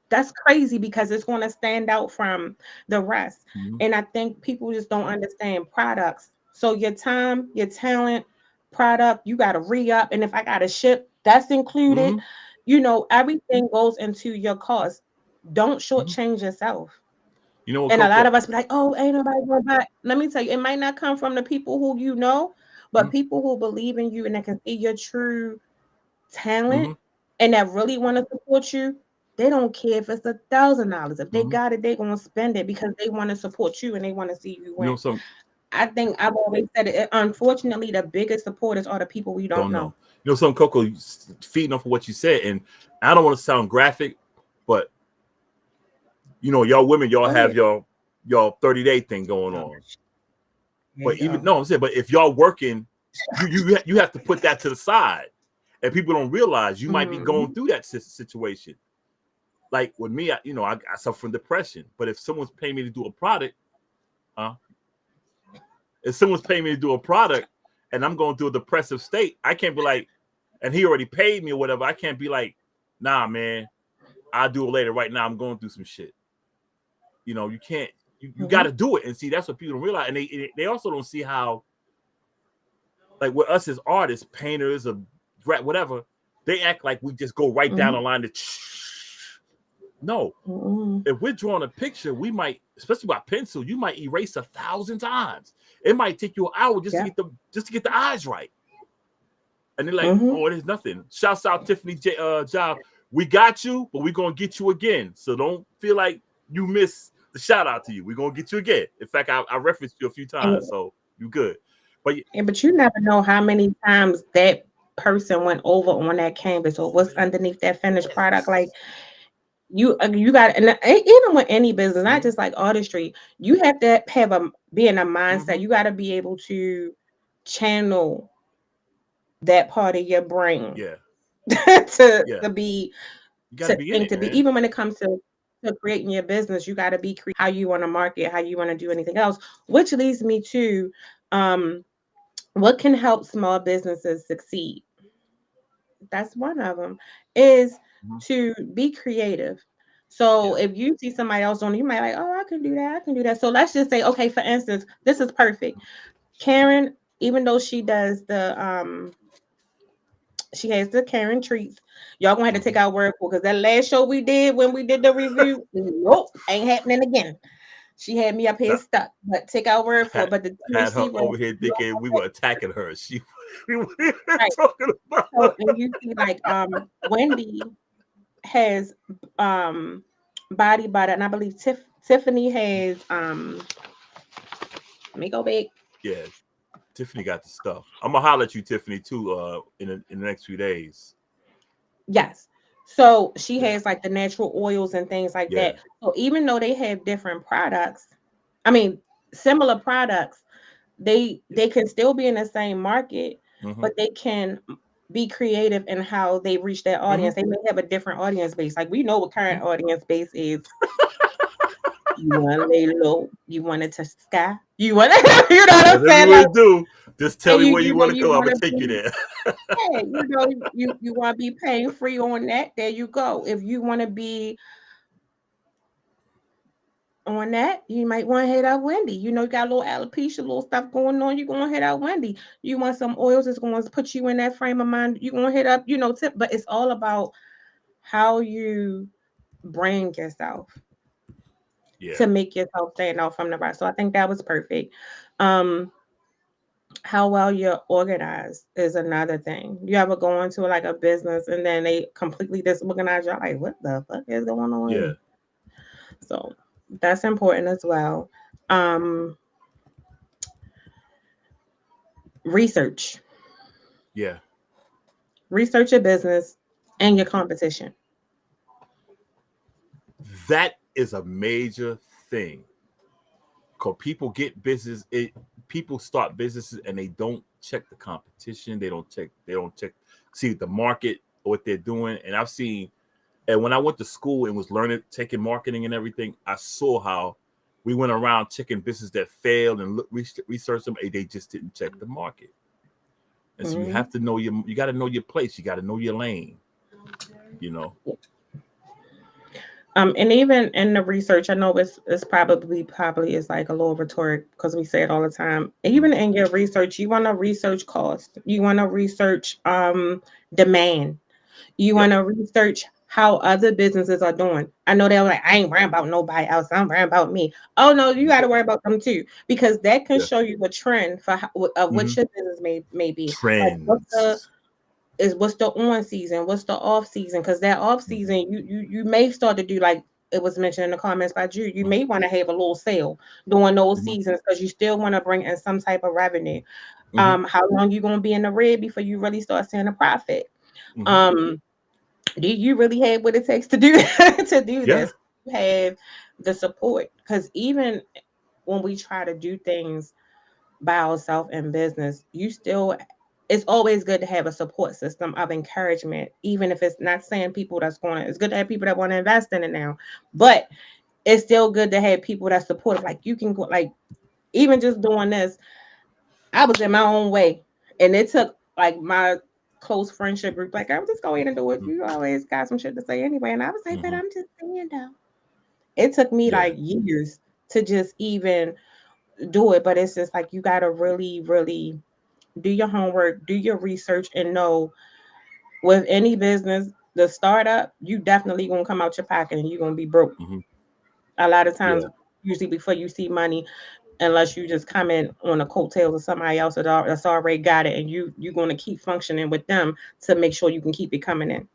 Speaker 3: that's crazy because it's going to stand out from the rest. And I think people just don't understand products. So your time, your talent, product, you got to re-up, and if I got to ship, that's included. You know, everything goes into your cost. Don't shortchange yourself.
Speaker 2: You know,
Speaker 3: and Coco, a lot of us be like, oh, ain't nobody going back. Let me tell you, it might not come from the people who you know, but people who believe in you and that can see your true talent and that really want to support you. They don't care if it's $1,000. If they got it, they're gonna spend it because they want to support you and they want to see you win.
Speaker 2: You know,
Speaker 3: I think I've always said it. Unfortunately, the biggest supporters are the people we don't know.
Speaker 2: You know, some Coco, feeding off of what you said, and I don't want to sound graphic, but you know, y'all women, y'all have your 30-day thing going on. But I'm saying, but if y'all working, you have to put that to the side, and people don't realize you might be going through that situation. Like with me, I suffer from depression. But if someone's paying me to do a product, if someone's paying me to do a product, and I'm going through a depressive state, I can't be like, and he already paid me or whatever. I can't be like, nah, man, I'll do it later. Right now, I'm going through some shit. You know, you can't. You got to do it. And see, that's what people don't realize. And they also don't see how, like with us as artists, painters, or whatever, they act like we just go right down the line to. No, if we're drawing a picture, we might, especially by pencil, you might erase 1,000 times. It might take you an hour just to get the eyes right. And they're like, oh, there's nothing. Shouts out Tiffany Job. We got you, but we're gonna get you again. So don't feel like you miss the shout out to you. We're gonna get you again. In fact, I referenced you a few times, so you good. But
Speaker 3: you never know how many times that person went over on that canvas or what's underneath that finished product. Like you got, and even with any business, not just like artistry, you have to be in a mindset. You got to be able to channel that part of your brain. To be even when it comes to creating your business, you got to be how you want to market, how you want to do anything else, which leads me to what can help small businesses succeed. That's one of them, is to be creative. So if you see somebody else doing it, you might like, oh, I can do that. So let's just say, okay, for instance, this is perfect. Karen, even though she does she has the Karen treats. Y'all gonna have to take our word for, because that last show we did when we did the review, nope, ain't happening again. She had me up here stuck, but take our word for it. But the
Speaker 2: had her over here thinking we were attacking her. We were talking about.
Speaker 3: So, and you see, like Wendy has body butter, and I believe Tiffany has let me go back.
Speaker 2: Yeah, Tiffany got the stuff. I'm gonna holler at you, Tiffany, too. In the next few days.
Speaker 3: Yes. So she has like the natural oils and things like that. So even though they have different products, I mean similar products, they can still be in the same market, but they can be creative in how they reach their audience. They may have a different audience base. Like we know what current audience base is. You want to lay low. You want to touch the sky. You want to, you know what I'm
Speaker 2: Whatever you
Speaker 3: saying?
Speaker 2: want
Speaker 3: Like,
Speaker 2: to do, just tell
Speaker 3: and
Speaker 2: me where
Speaker 3: you
Speaker 2: you
Speaker 3: know,
Speaker 2: want to
Speaker 3: you
Speaker 2: go. I'm
Speaker 3: want
Speaker 2: gonna
Speaker 3: to
Speaker 2: take you
Speaker 3: be,
Speaker 2: there.
Speaker 3: yeah, you want to be pain free on that. There you go. If you want to be on that, you might want to hit up Wendy. You know, you got a little alopecia, little stuff going on. You're going to hit up Wendy. You want some oils that's going to put you in that frame of mind. You're going to hit up, tip. But it's all about how you bring yourself
Speaker 2: Yeah,
Speaker 3: to make yourself stand out from the rest. So I think that was perfect. Um, how well you're organized is another thing. You ever go into like a business and then they completely disorganized? You're like, what the fuck is going on
Speaker 2: yeah,
Speaker 3: here? So that's important as well. Um, research.
Speaker 2: yeah.
Speaker 3: Research your business and your competition.
Speaker 2: That is a major thing. Cause people get business. People start businesses and they don't check the competition. They don't check. They don't check. See the market, what they're doing. And I've seen. And when I went to school and was learning, taking marketing and everything, I saw how we went around checking businesses that failed and research them. And they just didn't check the market. And so you
Speaker 3: Mhm.
Speaker 2: have to know you got to know your place. You got to know your lane. You know.
Speaker 3: And even in the research, I know it's probably is like a little rhetoric because we say it all the time.
Speaker 2: Mm-hmm.
Speaker 3: Even in your research, you want to research cost. You want to research demand. You
Speaker 2: Yep.
Speaker 3: want to research how other businesses are doing. I know they're like, I ain't worrying about nobody else. I'm worrying about me. Oh no, you got to worry about them too because that can
Speaker 2: Yeah.
Speaker 3: show you a trend for of
Speaker 2: Mm-hmm.
Speaker 3: what your business may be. Like
Speaker 2: Trends.
Speaker 3: what's the on season, what's the off season? Because that off
Speaker 2: Mm-hmm.
Speaker 3: season, you may start to do like it was mentioned in the comments by Jude. You may want to have a little sale during those
Speaker 2: Mm-hmm.
Speaker 3: seasons because you still want to bring in some type of revenue.
Speaker 2: Mm-hmm.
Speaker 3: How long you gonna be in the red before you really start seeing a profit?
Speaker 2: Mm-hmm.
Speaker 3: Um, do you really have what it takes to do to do
Speaker 2: Yeah.
Speaker 3: this? You have the support because even when we try to do things by ourselves in business, you still it's always good to have a support system of encouragement, even if it's not saying people that's going to, it's good to have people that want to invest in it now, but it's still good to have people that support. Like you can go, like, even just doing this, I was in my own way, and it took like my close friendship group, like, I'm just going to do it. You always got some shit to say anyway. And I was like, but
Speaker 2: Mm-hmm.
Speaker 3: I'm just saying though. It took me
Speaker 2: Yeah.
Speaker 3: like years to just even do it, but it's just like you got to really, really do your homework, do your research, and know with any business, the startup, you definitely gonna come out your pocket and you're gonna be broke.
Speaker 2: Mm-hmm.
Speaker 3: A lot of times,
Speaker 2: Yeah.
Speaker 3: usually before you see money, unless you just come in on the coattails of somebody else that's already got it, and you're gonna keep functioning with them to make sure you can keep it coming in.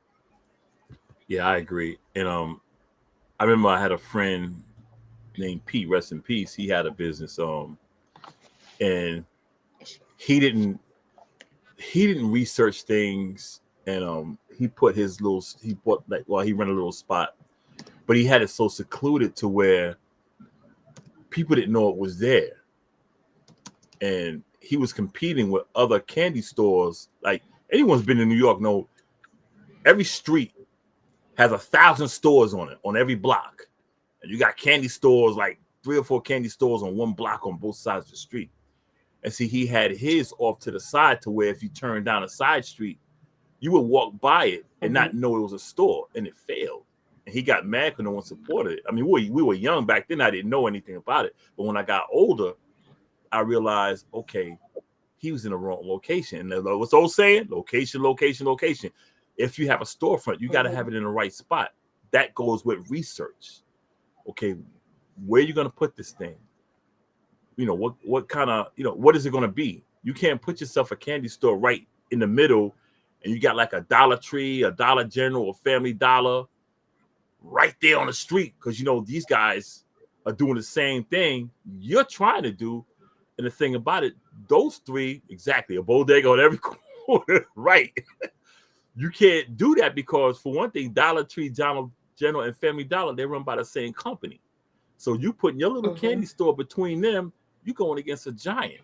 Speaker 2: Yeah, I agree. And I remember I had a friend named Pete, rest in peace. He had a business, and he didn't he didn't research things, and he bought like he rented a little spot, but he had it so secluded to where people didn't know it was there, and he was competing with other candy stores. Like anyone's been in New York know every street has 1,000 stores on it on every block, and you got candy stores like 3 or 4 candy stores on one block on both sides of the street. And see, he had his off to the side to where if you turned down a side street, you would walk by it and
Speaker 3: Mhm.
Speaker 2: not know it was a store, and it failed. And he got mad because no one supported it. I mean, we were young back then. I didn't know anything about it. But when I got older, I realized, okay, he was in the wrong location. And what's old saying? Location, location, location. If you have a storefront, you got to have
Speaker 3: Mhm.
Speaker 2: it in the right spot. That goes with research. Okay, where are you going to put this thing? What kind of, what is it going to be? You can't put yourself a candy store right in the middle and you got like a Dollar Tree, a Dollar General, a Family Dollar right there on the street because these guys are doing the same thing you're trying to do. And the thing about it, those three, exactly, a bodega on every corner, right? You can't do that because, for one thing, Dollar Tree, General, and Family Dollar, they're run by the same company. So you putting your little
Speaker 3: Mhm.
Speaker 2: candy store between them, you're going against a giant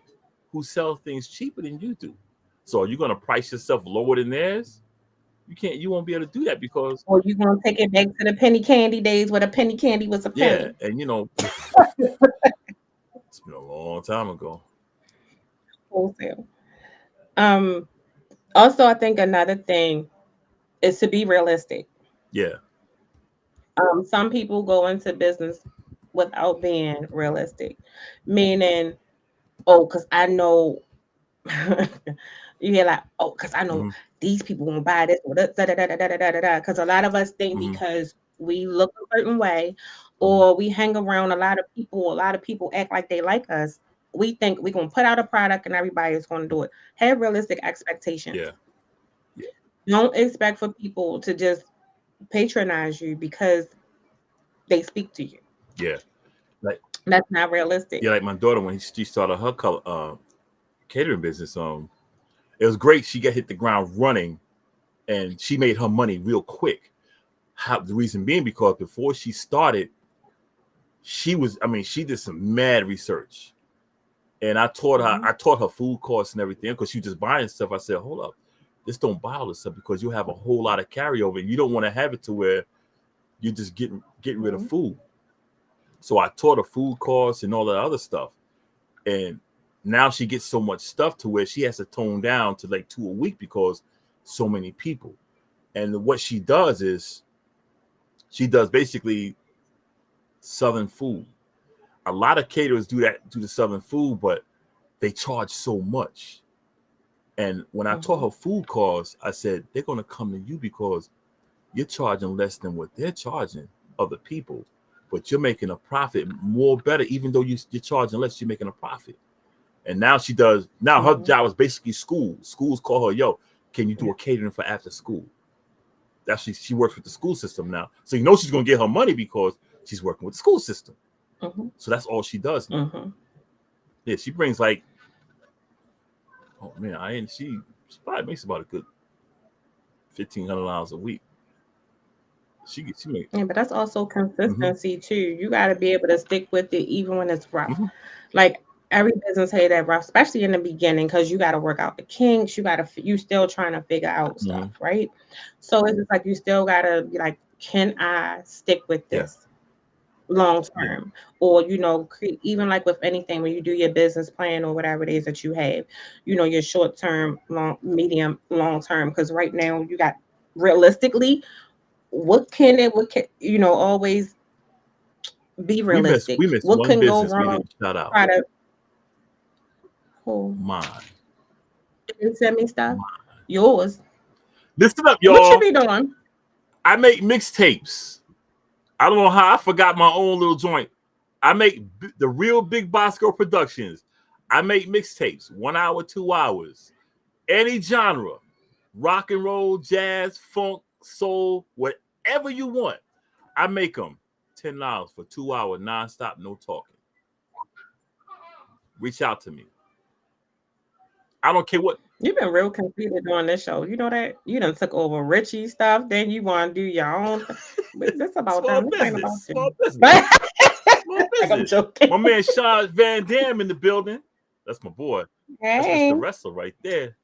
Speaker 2: who sells things cheaper than you do. So are you going to price yourself lower than theirs? You can't. You won't be able to do that because
Speaker 3: Or you gonna take it back to the penny candy days where the penny candy was a
Speaker 2: yeah,
Speaker 3: penny.
Speaker 2: and it's been a long time ago.
Speaker 3: Wholesale. Um, Also, I think another thing is to be realistic.
Speaker 2: Yeah.
Speaker 3: Some people go into business without being realistic, meaning, oh, because I know you hear like, oh, because I know
Speaker 2: Hmm.
Speaker 3: these people won't buy this, or da da da da da da da da. Because a lot of us think
Speaker 2: Hmm.
Speaker 3: because we look a certain way,
Speaker 2: Hmm.
Speaker 3: or we hang around a lot of people act like they like us. We think we're gonna put out a product and everybody is gonna do it. Have realistic expectations.
Speaker 2: Yeah. Yeah.
Speaker 3: Don't expect for people to just patronize you because they speak to you.
Speaker 2: Yeah. Like
Speaker 3: That's not realistic.
Speaker 2: yeah, like my daughter when she started her color, catering business. It was great. She got hit the ground running, and she made her money real quick. How the reason being because before she started, she was. I mean, she did some mad research, and
Speaker 3: Mhm,
Speaker 2: I taught her food costs and everything because she was just buying stuff. I said, hold up, just don't buy all this stuff because you have a whole lot of carryover, and you don't want to have it to where you're just getting rid of
Speaker 3: mhm,
Speaker 2: food. So I taught her food costs and all that other stuff, and now she gets so much stuff to where she has to tone down to like 2 a week because so many people. And what she does is she does basically southern food. A lot of caterers do the southern food, but they charge so much. And when I taught
Speaker 3: mhm,
Speaker 2: her food costs, I said they're gonna come to you because you're charging less than what they're charging other people, but you're making a profit more better, even though you're charging less, you're making a profit. And now she does. Now her
Speaker 3: mhm.
Speaker 2: job is basically school. Schools call her, yo, can you do
Speaker 3: Yeah,
Speaker 2: a catering for after school? That's she works with the school system now, so you know she's gonna get her money because she's working with the school system.
Speaker 3: mhm,
Speaker 2: So that's all she does now.
Speaker 3: mhm.
Speaker 2: Yeah, she brings like, oh man, she probably makes about a good $1,500 a week. She make.
Speaker 3: Yeah, but that's also
Speaker 2: Hmm.
Speaker 3: consistency too. You got to be able to stick with it even when it's rough.
Speaker 2: Hmm.
Speaker 3: Like every business had that rough, especially in the beginning, because you got to work out the kinks. You still trying to figure out stuff,
Speaker 2: Hmm.
Speaker 3: right? So it's just like you still got to be like, can I stick with
Speaker 2: Yeah,
Speaker 3: this long
Speaker 2: yeah.
Speaker 3: term? Or even like with anything when you do your business plan or whatever it is that you have, your short term, long, medium, long term. Because right now you got realistically, always be realistic.
Speaker 2: We missed
Speaker 3: What
Speaker 2: one
Speaker 3: can go
Speaker 2: business we
Speaker 3: wrong?
Speaker 2: didn't shout out.
Speaker 3: Try to oh,
Speaker 2: Mine.
Speaker 3: you send me stuff.
Speaker 2: Mine.
Speaker 3: Yours.
Speaker 2: Listen up,
Speaker 3: What you
Speaker 2: y'all.
Speaker 3: be doing?
Speaker 2: I make mixtapes. I don't know how I forgot my own little joint. I make the real Big Bosco Productions. I make mixtapes, 1 hour, 2 hours, any genre, rock and roll, jazz, funk, soul, whatever you want. I make them $10 for 2 hours nonstop, no talking. Reach out to me. I don't care what.
Speaker 3: You've been real conceited on this show. You know that you done took over Richie stuff. Then you want to do your own. But this about
Speaker 2: Small
Speaker 3: them. This ain't about
Speaker 2: business,
Speaker 3: you.
Speaker 2: small business,
Speaker 3: Like
Speaker 2: small
Speaker 3: I'm
Speaker 2: business.
Speaker 3: joking.
Speaker 2: My man Sean Van Dam in the building. That's my boy. That's Mr.
Speaker 3: Hey,
Speaker 2: Wrestler right there.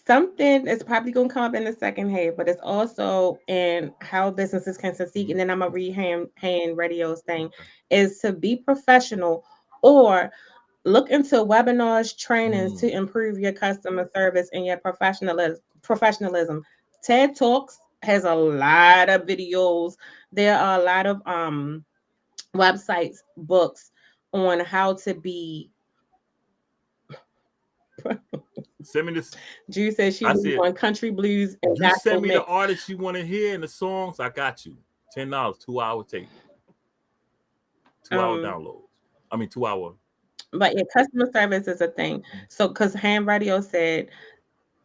Speaker 3: something is probably gonna come up in the second half, but it's also in how businesses can succeed.
Speaker 2: Mhm.
Speaker 3: And then I'm gonna read hand radio's thing
Speaker 2: Okay.
Speaker 3: is to be professional or look into webinars, trainings to
Speaker 2: Mm.
Speaker 3: improve your customer service and your professionalism. TED Talks has a lot of videos. There are a lot of websites, books on how to be.
Speaker 2: Send me this.
Speaker 3: Drew says she
Speaker 2: I
Speaker 3: was
Speaker 2: said,
Speaker 3: on country blues and
Speaker 2: you
Speaker 3: gospel
Speaker 2: send me the
Speaker 3: mix.
Speaker 2: artists you want to hear and the songs. I got you. $10, 2 hour tape, 2 hour
Speaker 3: Um,
Speaker 2: download. I mean, 2 hour.
Speaker 3: but yeah, customer service is a thing. So because Ham Radio said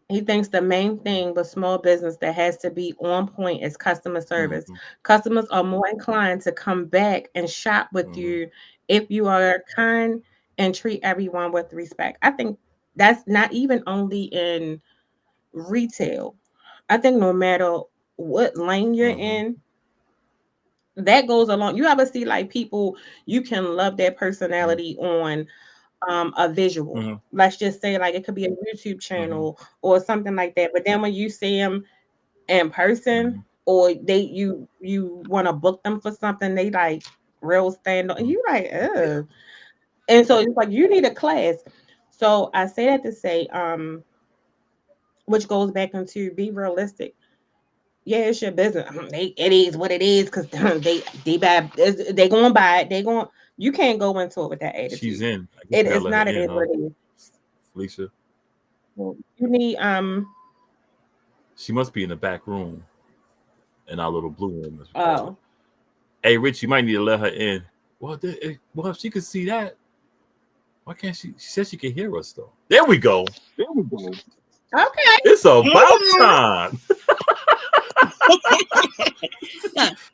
Speaker 3: he thinks the main thing with small business that has to be on point is customer service.
Speaker 2: Mm-hmm.
Speaker 3: Customers are more inclined to come back and shop with
Speaker 2: Mm-hmm.
Speaker 3: you if you are kind and treat everyone with respect. I think that's not even only in retail. I think no matter what lane you're
Speaker 2: Mm-hmm.
Speaker 3: in, that goes along. You ever see like people, you can love their personality on a visual.
Speaker 2: Mm-hmm.
Speaker 3: Let's just say like it could be a YouTube channel or something like that. But then when you see them in person or you want to book them for something, they like real stand up and you like, ugh. And so it's like you need a class. So I say that to say, which goes back into be realistic. Yeah, it's your business. It is what it is because they going to buy it. They going. You can't go into it with that
Speaker 2: She's
Speaker 3: attitude.
Speaker 2: in. I guess
Speaker 3: It
Speaker 2: we gotta
Speaker 3: is
Speaker 2: let her
Speaker 3: not. It
Speaker 2: in,
Speaker 3: is
Speaker 2: huh?
Speaker 3: what it is.
Speaker 2: Felicia.
Speaker 3: Well, you need
Speaker 2: She must be in the back room in our little blue room, as we call it.
Speaker 3: Oh,
Speaker 2: Hey, Rich, you might need to let her in. Well, if she could see that, why can't she? She said she can hear us though. There we go.
Speaker 3: okay.
Speaker 2: It's about time.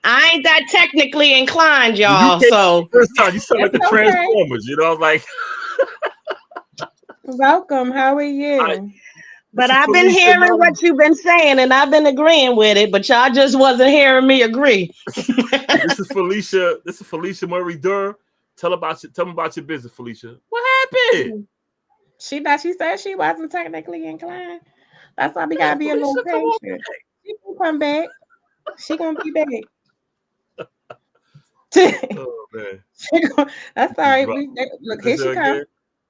Speaker 4: I ain't that technically inclined,
Speaker 2: You
Speaker 4: y'all.
Speaker 2: came
Speaker 4: So
Speaker 2: first time. You sound like the
Speaker 3: It's okay.
Speaker 2: Transformers. You know, like.
Speaker 3: Welcome. How are you?
Speaker 2: Hi,
Speaker 4: but
Speaker 2: this is
Speaker 4: I've been
Speaker 2: Felicia
Speaker 4: hearing
Speaker 2: Murray.
Speaker 4: what you've been saying and I've been agreeing with it, but y'all just wasn't hearing me agree.
Speaker 2: This is Felicia. This is Felicia Murray Durr. Tell me about your business, Felicia. What happened?
Speaker 3: She said she wasn't technically inclined. That's why we
Speaker 2: Hey,
Speaker 3: gotta be a little
Speaker 2: Felicia, come on
Speaker 3: patient.
Speaker 2: back.
Speaker 3: She gonna come back. She gonna be back.
Speaker 2: Oh man,
Speaker 3: That's all right. Look, here
Speaker 2: this
Speaker 3: she come.
Speaker 2: again.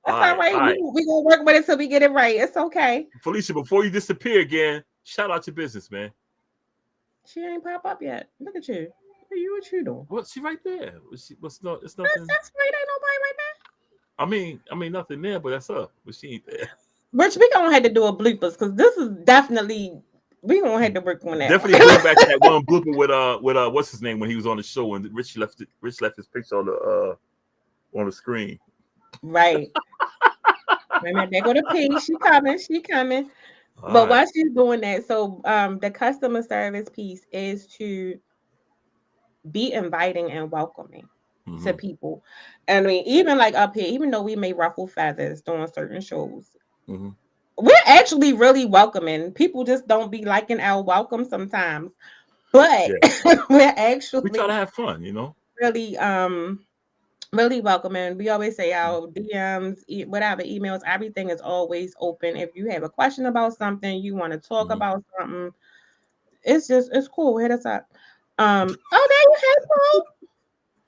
Speaker 3: That's
Speaker 2: All
Speaker 3: all
Speaker 2: right,
Speaker 3: right.
Speaker 2: all right.
Speaker 3: We gonna work with it till we get it right. It's okay.
Speaker 2: Felicia, before you disappear again, shout out your business, man.
Speaker 3: She ain't pop up yet. Look at you. What you doing?
Speaker 2: What's she right there? It's nothing.
Speaker 3: That's right. Ain't nobody right now.
Speaker 2: I mean nothing there, but that's her. But she ain't there.
Speaker 3: Rich, we gonna have to do a bloopers because this is definitely we gonna have to work on that.
Speaker 2: Definitely bring back that one blooper with what's his name when he was on the show and Rich left his picture on the screen.
Speaker 3: Right. Remember, there go to P. She coming.
Speaker 2: All
Speaker 3: But
Speaker 2: right.
Speaker 3: while she's doing that, so the customer service piece is to be inviting and welcoming to people. I mean, even like up here, even though we may ruffle feathers doing certain shows, we're actually really welcoming. People just don't be liking our welcome sometimes. But we're actually
Speaker 2: we try to have fun, you know.
Speaker 3: really really welcoming. We always say our DMs, whatever emails, everything is always open. If you have a question about something, you want to talk about something, it's cool. Hit us up. Oh, there you have Paul.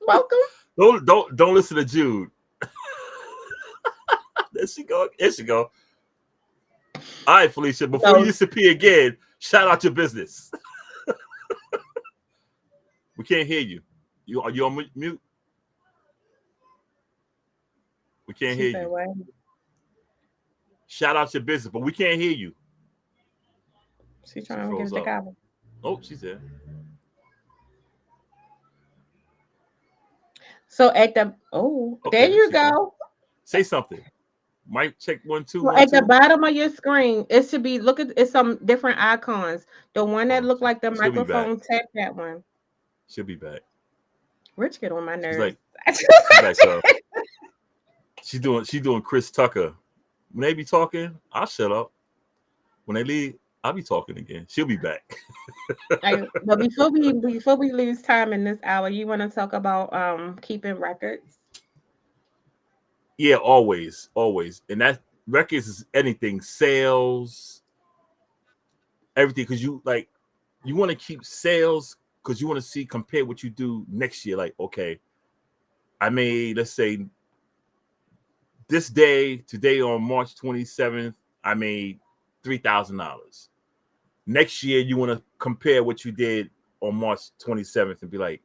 Speaker 3: Welcome.
Speaker 2: Don't listen to Jude. There she go. All right, Felicia. Before you disappear again, shout out your business. We can't hear you. Are you on mute? We can't hear you.
Speaker 3: What?
Speaker 2: Shout out your business, but we can't hear you.
Speaker 3: She's trying to get it together.
Speaker 2: Oh, she's there.
Speaker 3: So at the there you go.
Speaker 2: Say something. Mic check 1 2
Speaker 3: So
Speaker 2: 1
Speaker 3: at
Speaker 2: 2.
Speaker 3: the bottom of your screen, it should be it's some different icons. The one that looked like the microphone, tap that one.
Speaker 2: She'll be back.
Speaker 3: Rich get on my nerves.
Speaker 2: She's doing Chris Tucker. When they be talking, I'll shut up. When they leave, I'll be talking again. She'll be back.
Speaker 3: But before we lose time in this hour, you want to talk about keeping records?
Speaker 2: Yeah, always. And that records is anything, sales, everything, because you want to keep sales because you want to see compare what you do next year. Like, okay, I made, let's say, today on March 27th, I made $3,000. Next year, you want to compare what you did on March 27th and be like,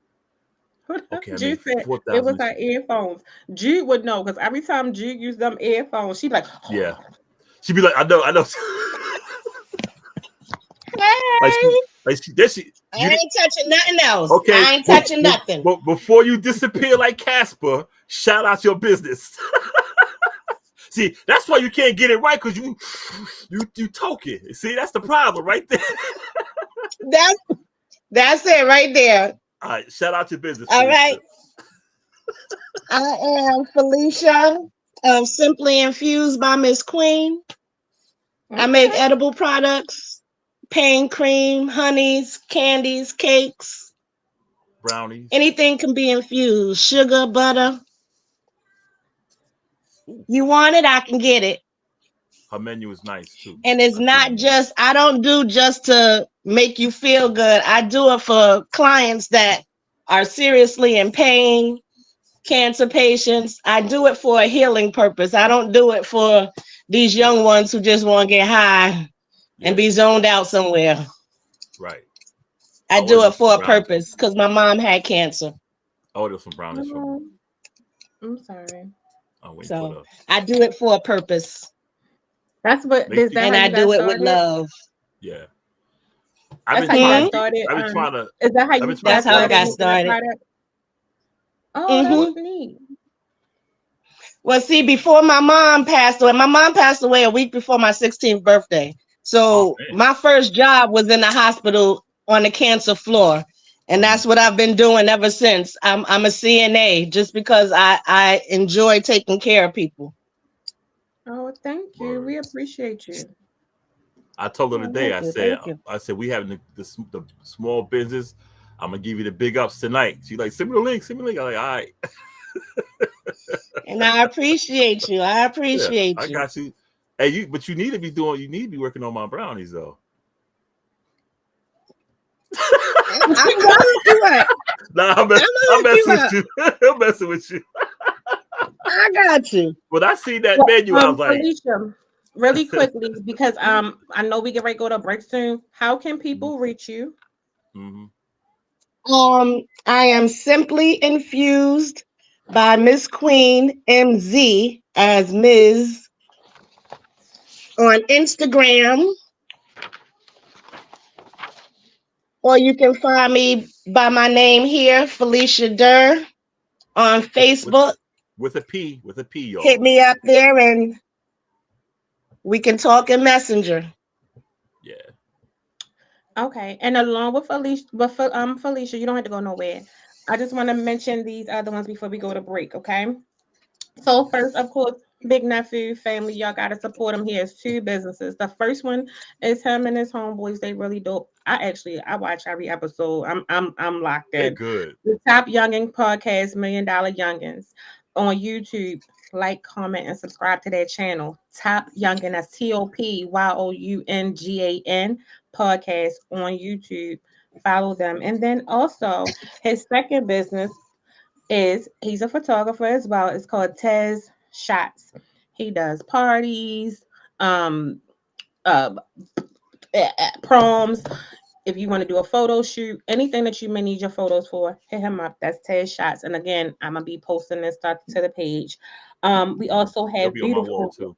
Speaker 2: okay, I made $4,000.
Speaker 3: It was her earphones. Jude would know because every time Jude used them earphones, she'd be like,
Speaker 2: yeah. She'd be like, I know.
Speaker 3: Hey.
Speaker 4: I ain't touching nothing else.
Speaker 2: Okay,
Speaker 4: I ain't touching nothing.
Speaker 2: But before you disappear like Casper, shout out your business. See, that's why you can't get it right because you talking. See, that's the problem right there.
Speaker 4: That's it right there.
Speaker 2: All right, shout out your business.
Speaker 4: All right. I am Felicia of Simply Infused by Miss Queen. I make edible products, pain cream, honeys, candies, cakes,
Speaker 2: brownies.
Speaker 4: Anything can be infused. Sugar, butter. You want it, I can get it.
Speaker 2: Her menu is nice too.
Speaker 4: And it's not just, I don't do just to make you feel good. I do it for clients that are seriously in pain, cancer patients. I do it for a healing purpose. I don't do it for these young ones who just want to get high and be zoned out somewhere.
Speaker 2: Right.
Speaker 4: I do it for a purpose because my mom had cancer.
Speaker 2: Oh, there's some brownies from me.
Speaker 3: I'm sorry.
Speaker 4: So I do it for a purpose.
Speaker 3: That's what this.
Speaker 4: And I do it with love.
Speaker 2: Yeah.
Speaker 3: That's how you got started.
Speaker 2: I've been trying to.
Speaker 3: Is that how you?
Speaker 4: That's how I got started.
Speaker 3: Oh, that's neat.
Speaker 4: Well, see, before my mom passed away a week before my 16th birthday. So my first job was in the hospital on the cancer floor. And that's what I've been doing ever since. I'm a CNA just because I enjoy taking care of people.
Speaker 3: Oh, thank you. We appreciate you.
Speaker 2: I told her today, I said, we having the small business. I'm going to give you the big ups tonight. She's like, send me the link. I'm like, all right.
Speaker 4: And I appreciate you. I
Speaker 2: got you. Hey, but you need to be working on my brownies though. I'm messing with you.
Speaker 4: I got you.
Speaker 2: When I see that menu, I was like,
Speaker 3: Felicia, really quickly, because I know we get ready to go to break soon. How can people reach you?
Speaker 4: I am Simply Infused by Miss Queen MZ as Ms. on Instagram. Or you can find me by my name here, Felicia Durr, on Facebook.
Speaker 2: With a P, y'all.
Speaker 4: Hit me up there and we can talk in Messenger.
Speaker 2: Yeah.
Speaker 3: Okay. And along with Felicia, Felicia, you don't have to go nowhere. I just want to mention these other ones before we go to break, okay? So first, of course, Big Nephew family, y'all gotta support him. He has two businesses. The first one is him and his homeboys. They really dope. I watch every episode. I'm locked in.
Speaker 2: They're good.
Speaker 3: The Top Youngin podcast, $1 Million Youngins on YouTube. Like, comment, and subscribe to their channel. Top Youngin, that's TOPYOUNGAN podcast on YouTube. Follow them. And then also his second business is he's a photographer as well. It's called Tez Shots. He does parties, proms. If you want to do a photo shoot, anything that you may need your photos for, hit him up. That's Tez Shots. And again, I'm gonna be posting this stuff to the page. We also have beautiful.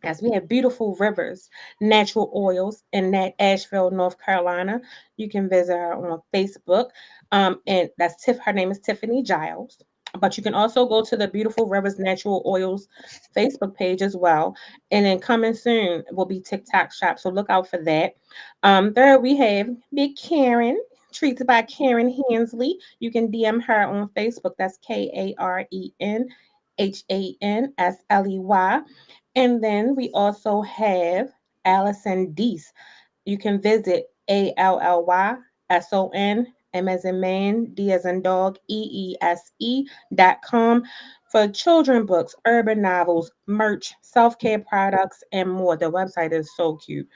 Speaker 3: Yes, we have beautiful rivers, natural oils in Asheville, North Carolina. You can visit her on Facebook. And that's her name is Tiffany Giles. But you can also go to the Beautiful Rivers Natural Oils Facebook page as well. And then coming soon will be TikTok shop. So look out for that. Third, we have Big Karen, Treats by Karen Hensley. You can DM her on Facebook. That's KarenHansley. And then we also have Allison Deese. You can visit ALLYSON, M as in man, D as in dog, EESE.com for children books, urban novels, merch, self-care products, and more. The website is so cute.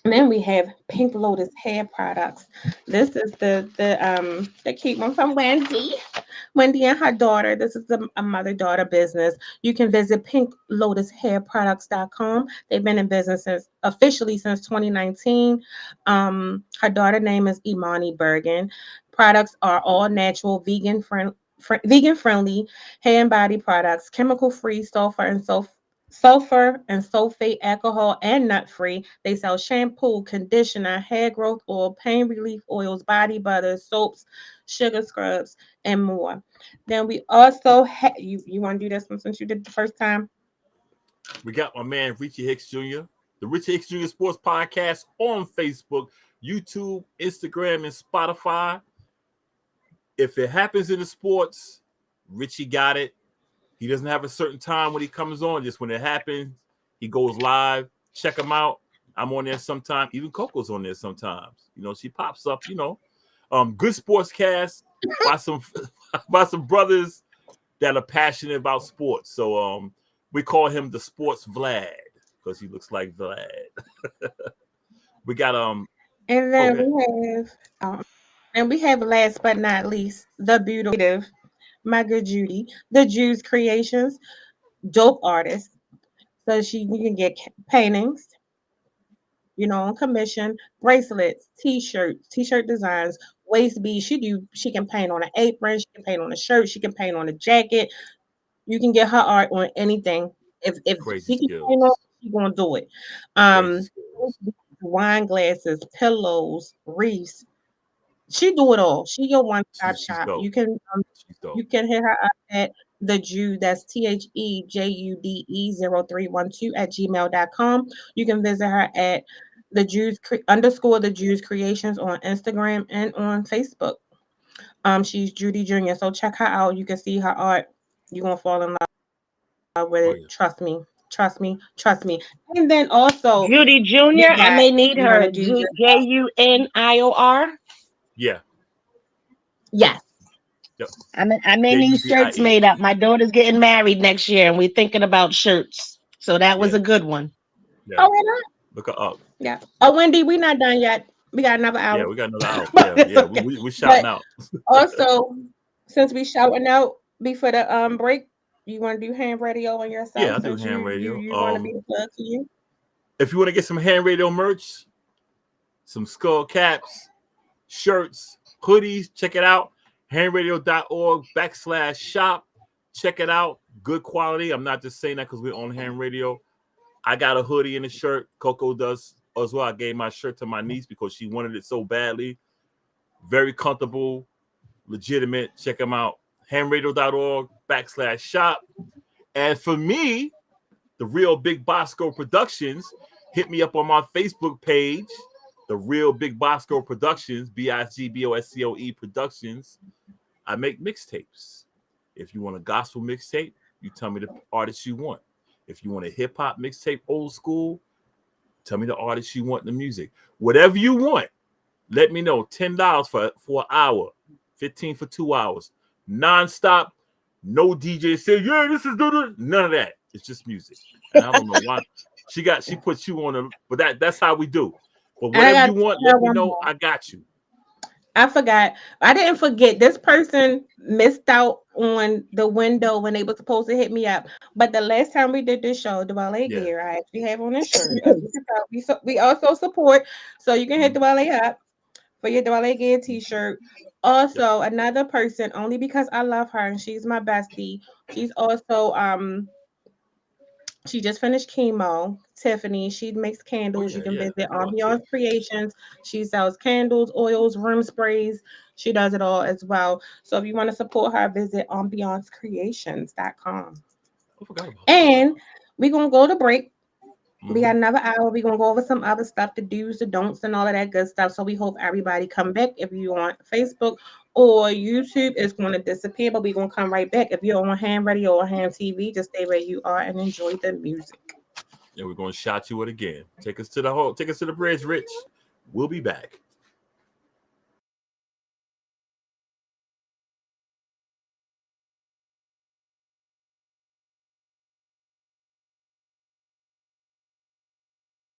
Speaker 3: And then we have Pink Lotus hair products. This is the cute one from Wendy. Wendy and her daughter. This is a mother-daughter business. You can visit pinklotushairproducts.com. They've been in business officially since 2019. Her daughter name is Imani Bergen. Products are all natural, vegan friendly hair and body products, chemical free, sulfur and sulfate, alcohol, and nut free. They sell shampoo, conditioner, hair growth oil, pain relief oils, body butters, soaps, sugar scrubs, and more. Then we also have you want to do this one since you did it the first time?
Speaker 2: We got my man Richie Hicks Jr., the Richie Hicks Jr. Sports Podcast on Facebook, YouTube, Instagram, and Spotify. If it happens in the sports, Richie got it. He doesn't have a certain time when he comes on. Just when it happens, he goes live. Check him out. I'm on there sometimes. Even Coco's on there sometimes. You know, she pops up. You know, good sports cast by some brothers that are passionate about sports. So we call him the Sports Vlad because he looks like Vlad. We got
Speaker 3: And then we have last but not least the beautiful, my good Judy, the Jews Creations, dope artist. So you can get paintings, on commission, bracelets, t-shirt designs, waist beads. She can paint on an apron, she can paint on a shirt, she can paint on a jacket. You can get her art on anything. If
Speaker 2: crazy
Speaker 3: she can
Speaker 2: skills.
Speaker 3: paint on, she's gonna do it.
Speaker 2: Crazy skills.
Speaker 3: Wine glasses, pillows, wreaths. She do it all. She your one-stop
Speaker 2: She's
Speaker 3: shop.
Speaker 2: dope. She's dope.
Speaker 3: You can hit her up at the Jew, that's THEJUDE0312 at gmail.com. You can visit her at the Jews _ the Jews Creations on Instagram and on Facebook. She's Judy Jr. So check her out. You can see her art. You're gonna fall in love with it.
Speaker 2: Yeah.
Speaker 3: Trust me. Trust me. Trust me. And then also
Speaker 4: Judy Jr. I may need
Speaker 3: you want
Speaker 4: her.
Speaker 3: to do your
Speaker 4: JUNIOR.
Speaker 2: Yeah.
Speaker 3: yes.
Speaker 2: Yep.
Speaker 4: I may need shirts made up. My daughter's getting married next year, and we're thinking about shirts. So that was a good one.
Speaker 2: Yeah.
Speaker 3: Oh, we're not?
Speaker 2: Look her up.
Speaker 3: Yeah. Oh, Wendy, we're not done yet. We got another hour.
Speaker 2: Yeah, we got another hour. Yeah. We're shouting out.
Speaker 3: Also, since we shouting out before the break, you want to do ham radio on yourself?
Speaker 2: Yeah, I do ham radio.
Speaker 3: You want to be the plug to you?
Speaker 2: If you want to get some ham radio merch, some skull caps, shirts, hoodies, check it out. hamradio.org/shop. Check it out. Good quality. I'm not just saying that because we're on ham radio. I got a hoodie and a shirt. Coco does as well. I gave my shirt to my niece because she wanted it so badly. Very comfortable, legitimate. Check them out. hamradio.org/shop. And for me, the Real Big Boscoe Productions, hit me up on my Facebook page, the Real Big Boscoe Productions, BIGBOSCOE Productions. I make mixtapes. If you want a gospel mixtape, you tell me the artist you want. If you want a hip hop mixtape, old school, tell me the artist you want in the music. Whatever you want, let me know. $10 for an hour, 15 for 2 hours, nonstop. No DJ say, yeah, this is none of that. It's just music. And I don't know why she put you on but that's how we do. But whatever you want, let me know. I got you.
Speaker 3: I forgot. I didn't forget. This person missed out on the window when they were supposed to hit me up. But the last time we did this show, the ballet gear, I actually have on this shirt. We also support, so you can hit the ballet up for your ballet gear t-shirt. Also, another person, only because I love her and she's my bestie. She's also she just finished chemo. Tiffany, she makes candles. You can visit Ambiance Creations. She sells candles, oils, room sprays. She does it all as well. So if you want to support her, visit ambiancecreations.com. And we're going to go to break. We got another hour. We're going to go over some other stuff, the do's, the don'ts, and all of that good stuff. So we hope everybody come back. If you're on Facebook or YouTube, it's going to disappear, but we're going to come right back. If you're on ham radio or ham TV, just stay where you are and enjoy the music.
Speaker 2: And we're going to shout you it again. Take us to the bridge, Rich. We'll be back.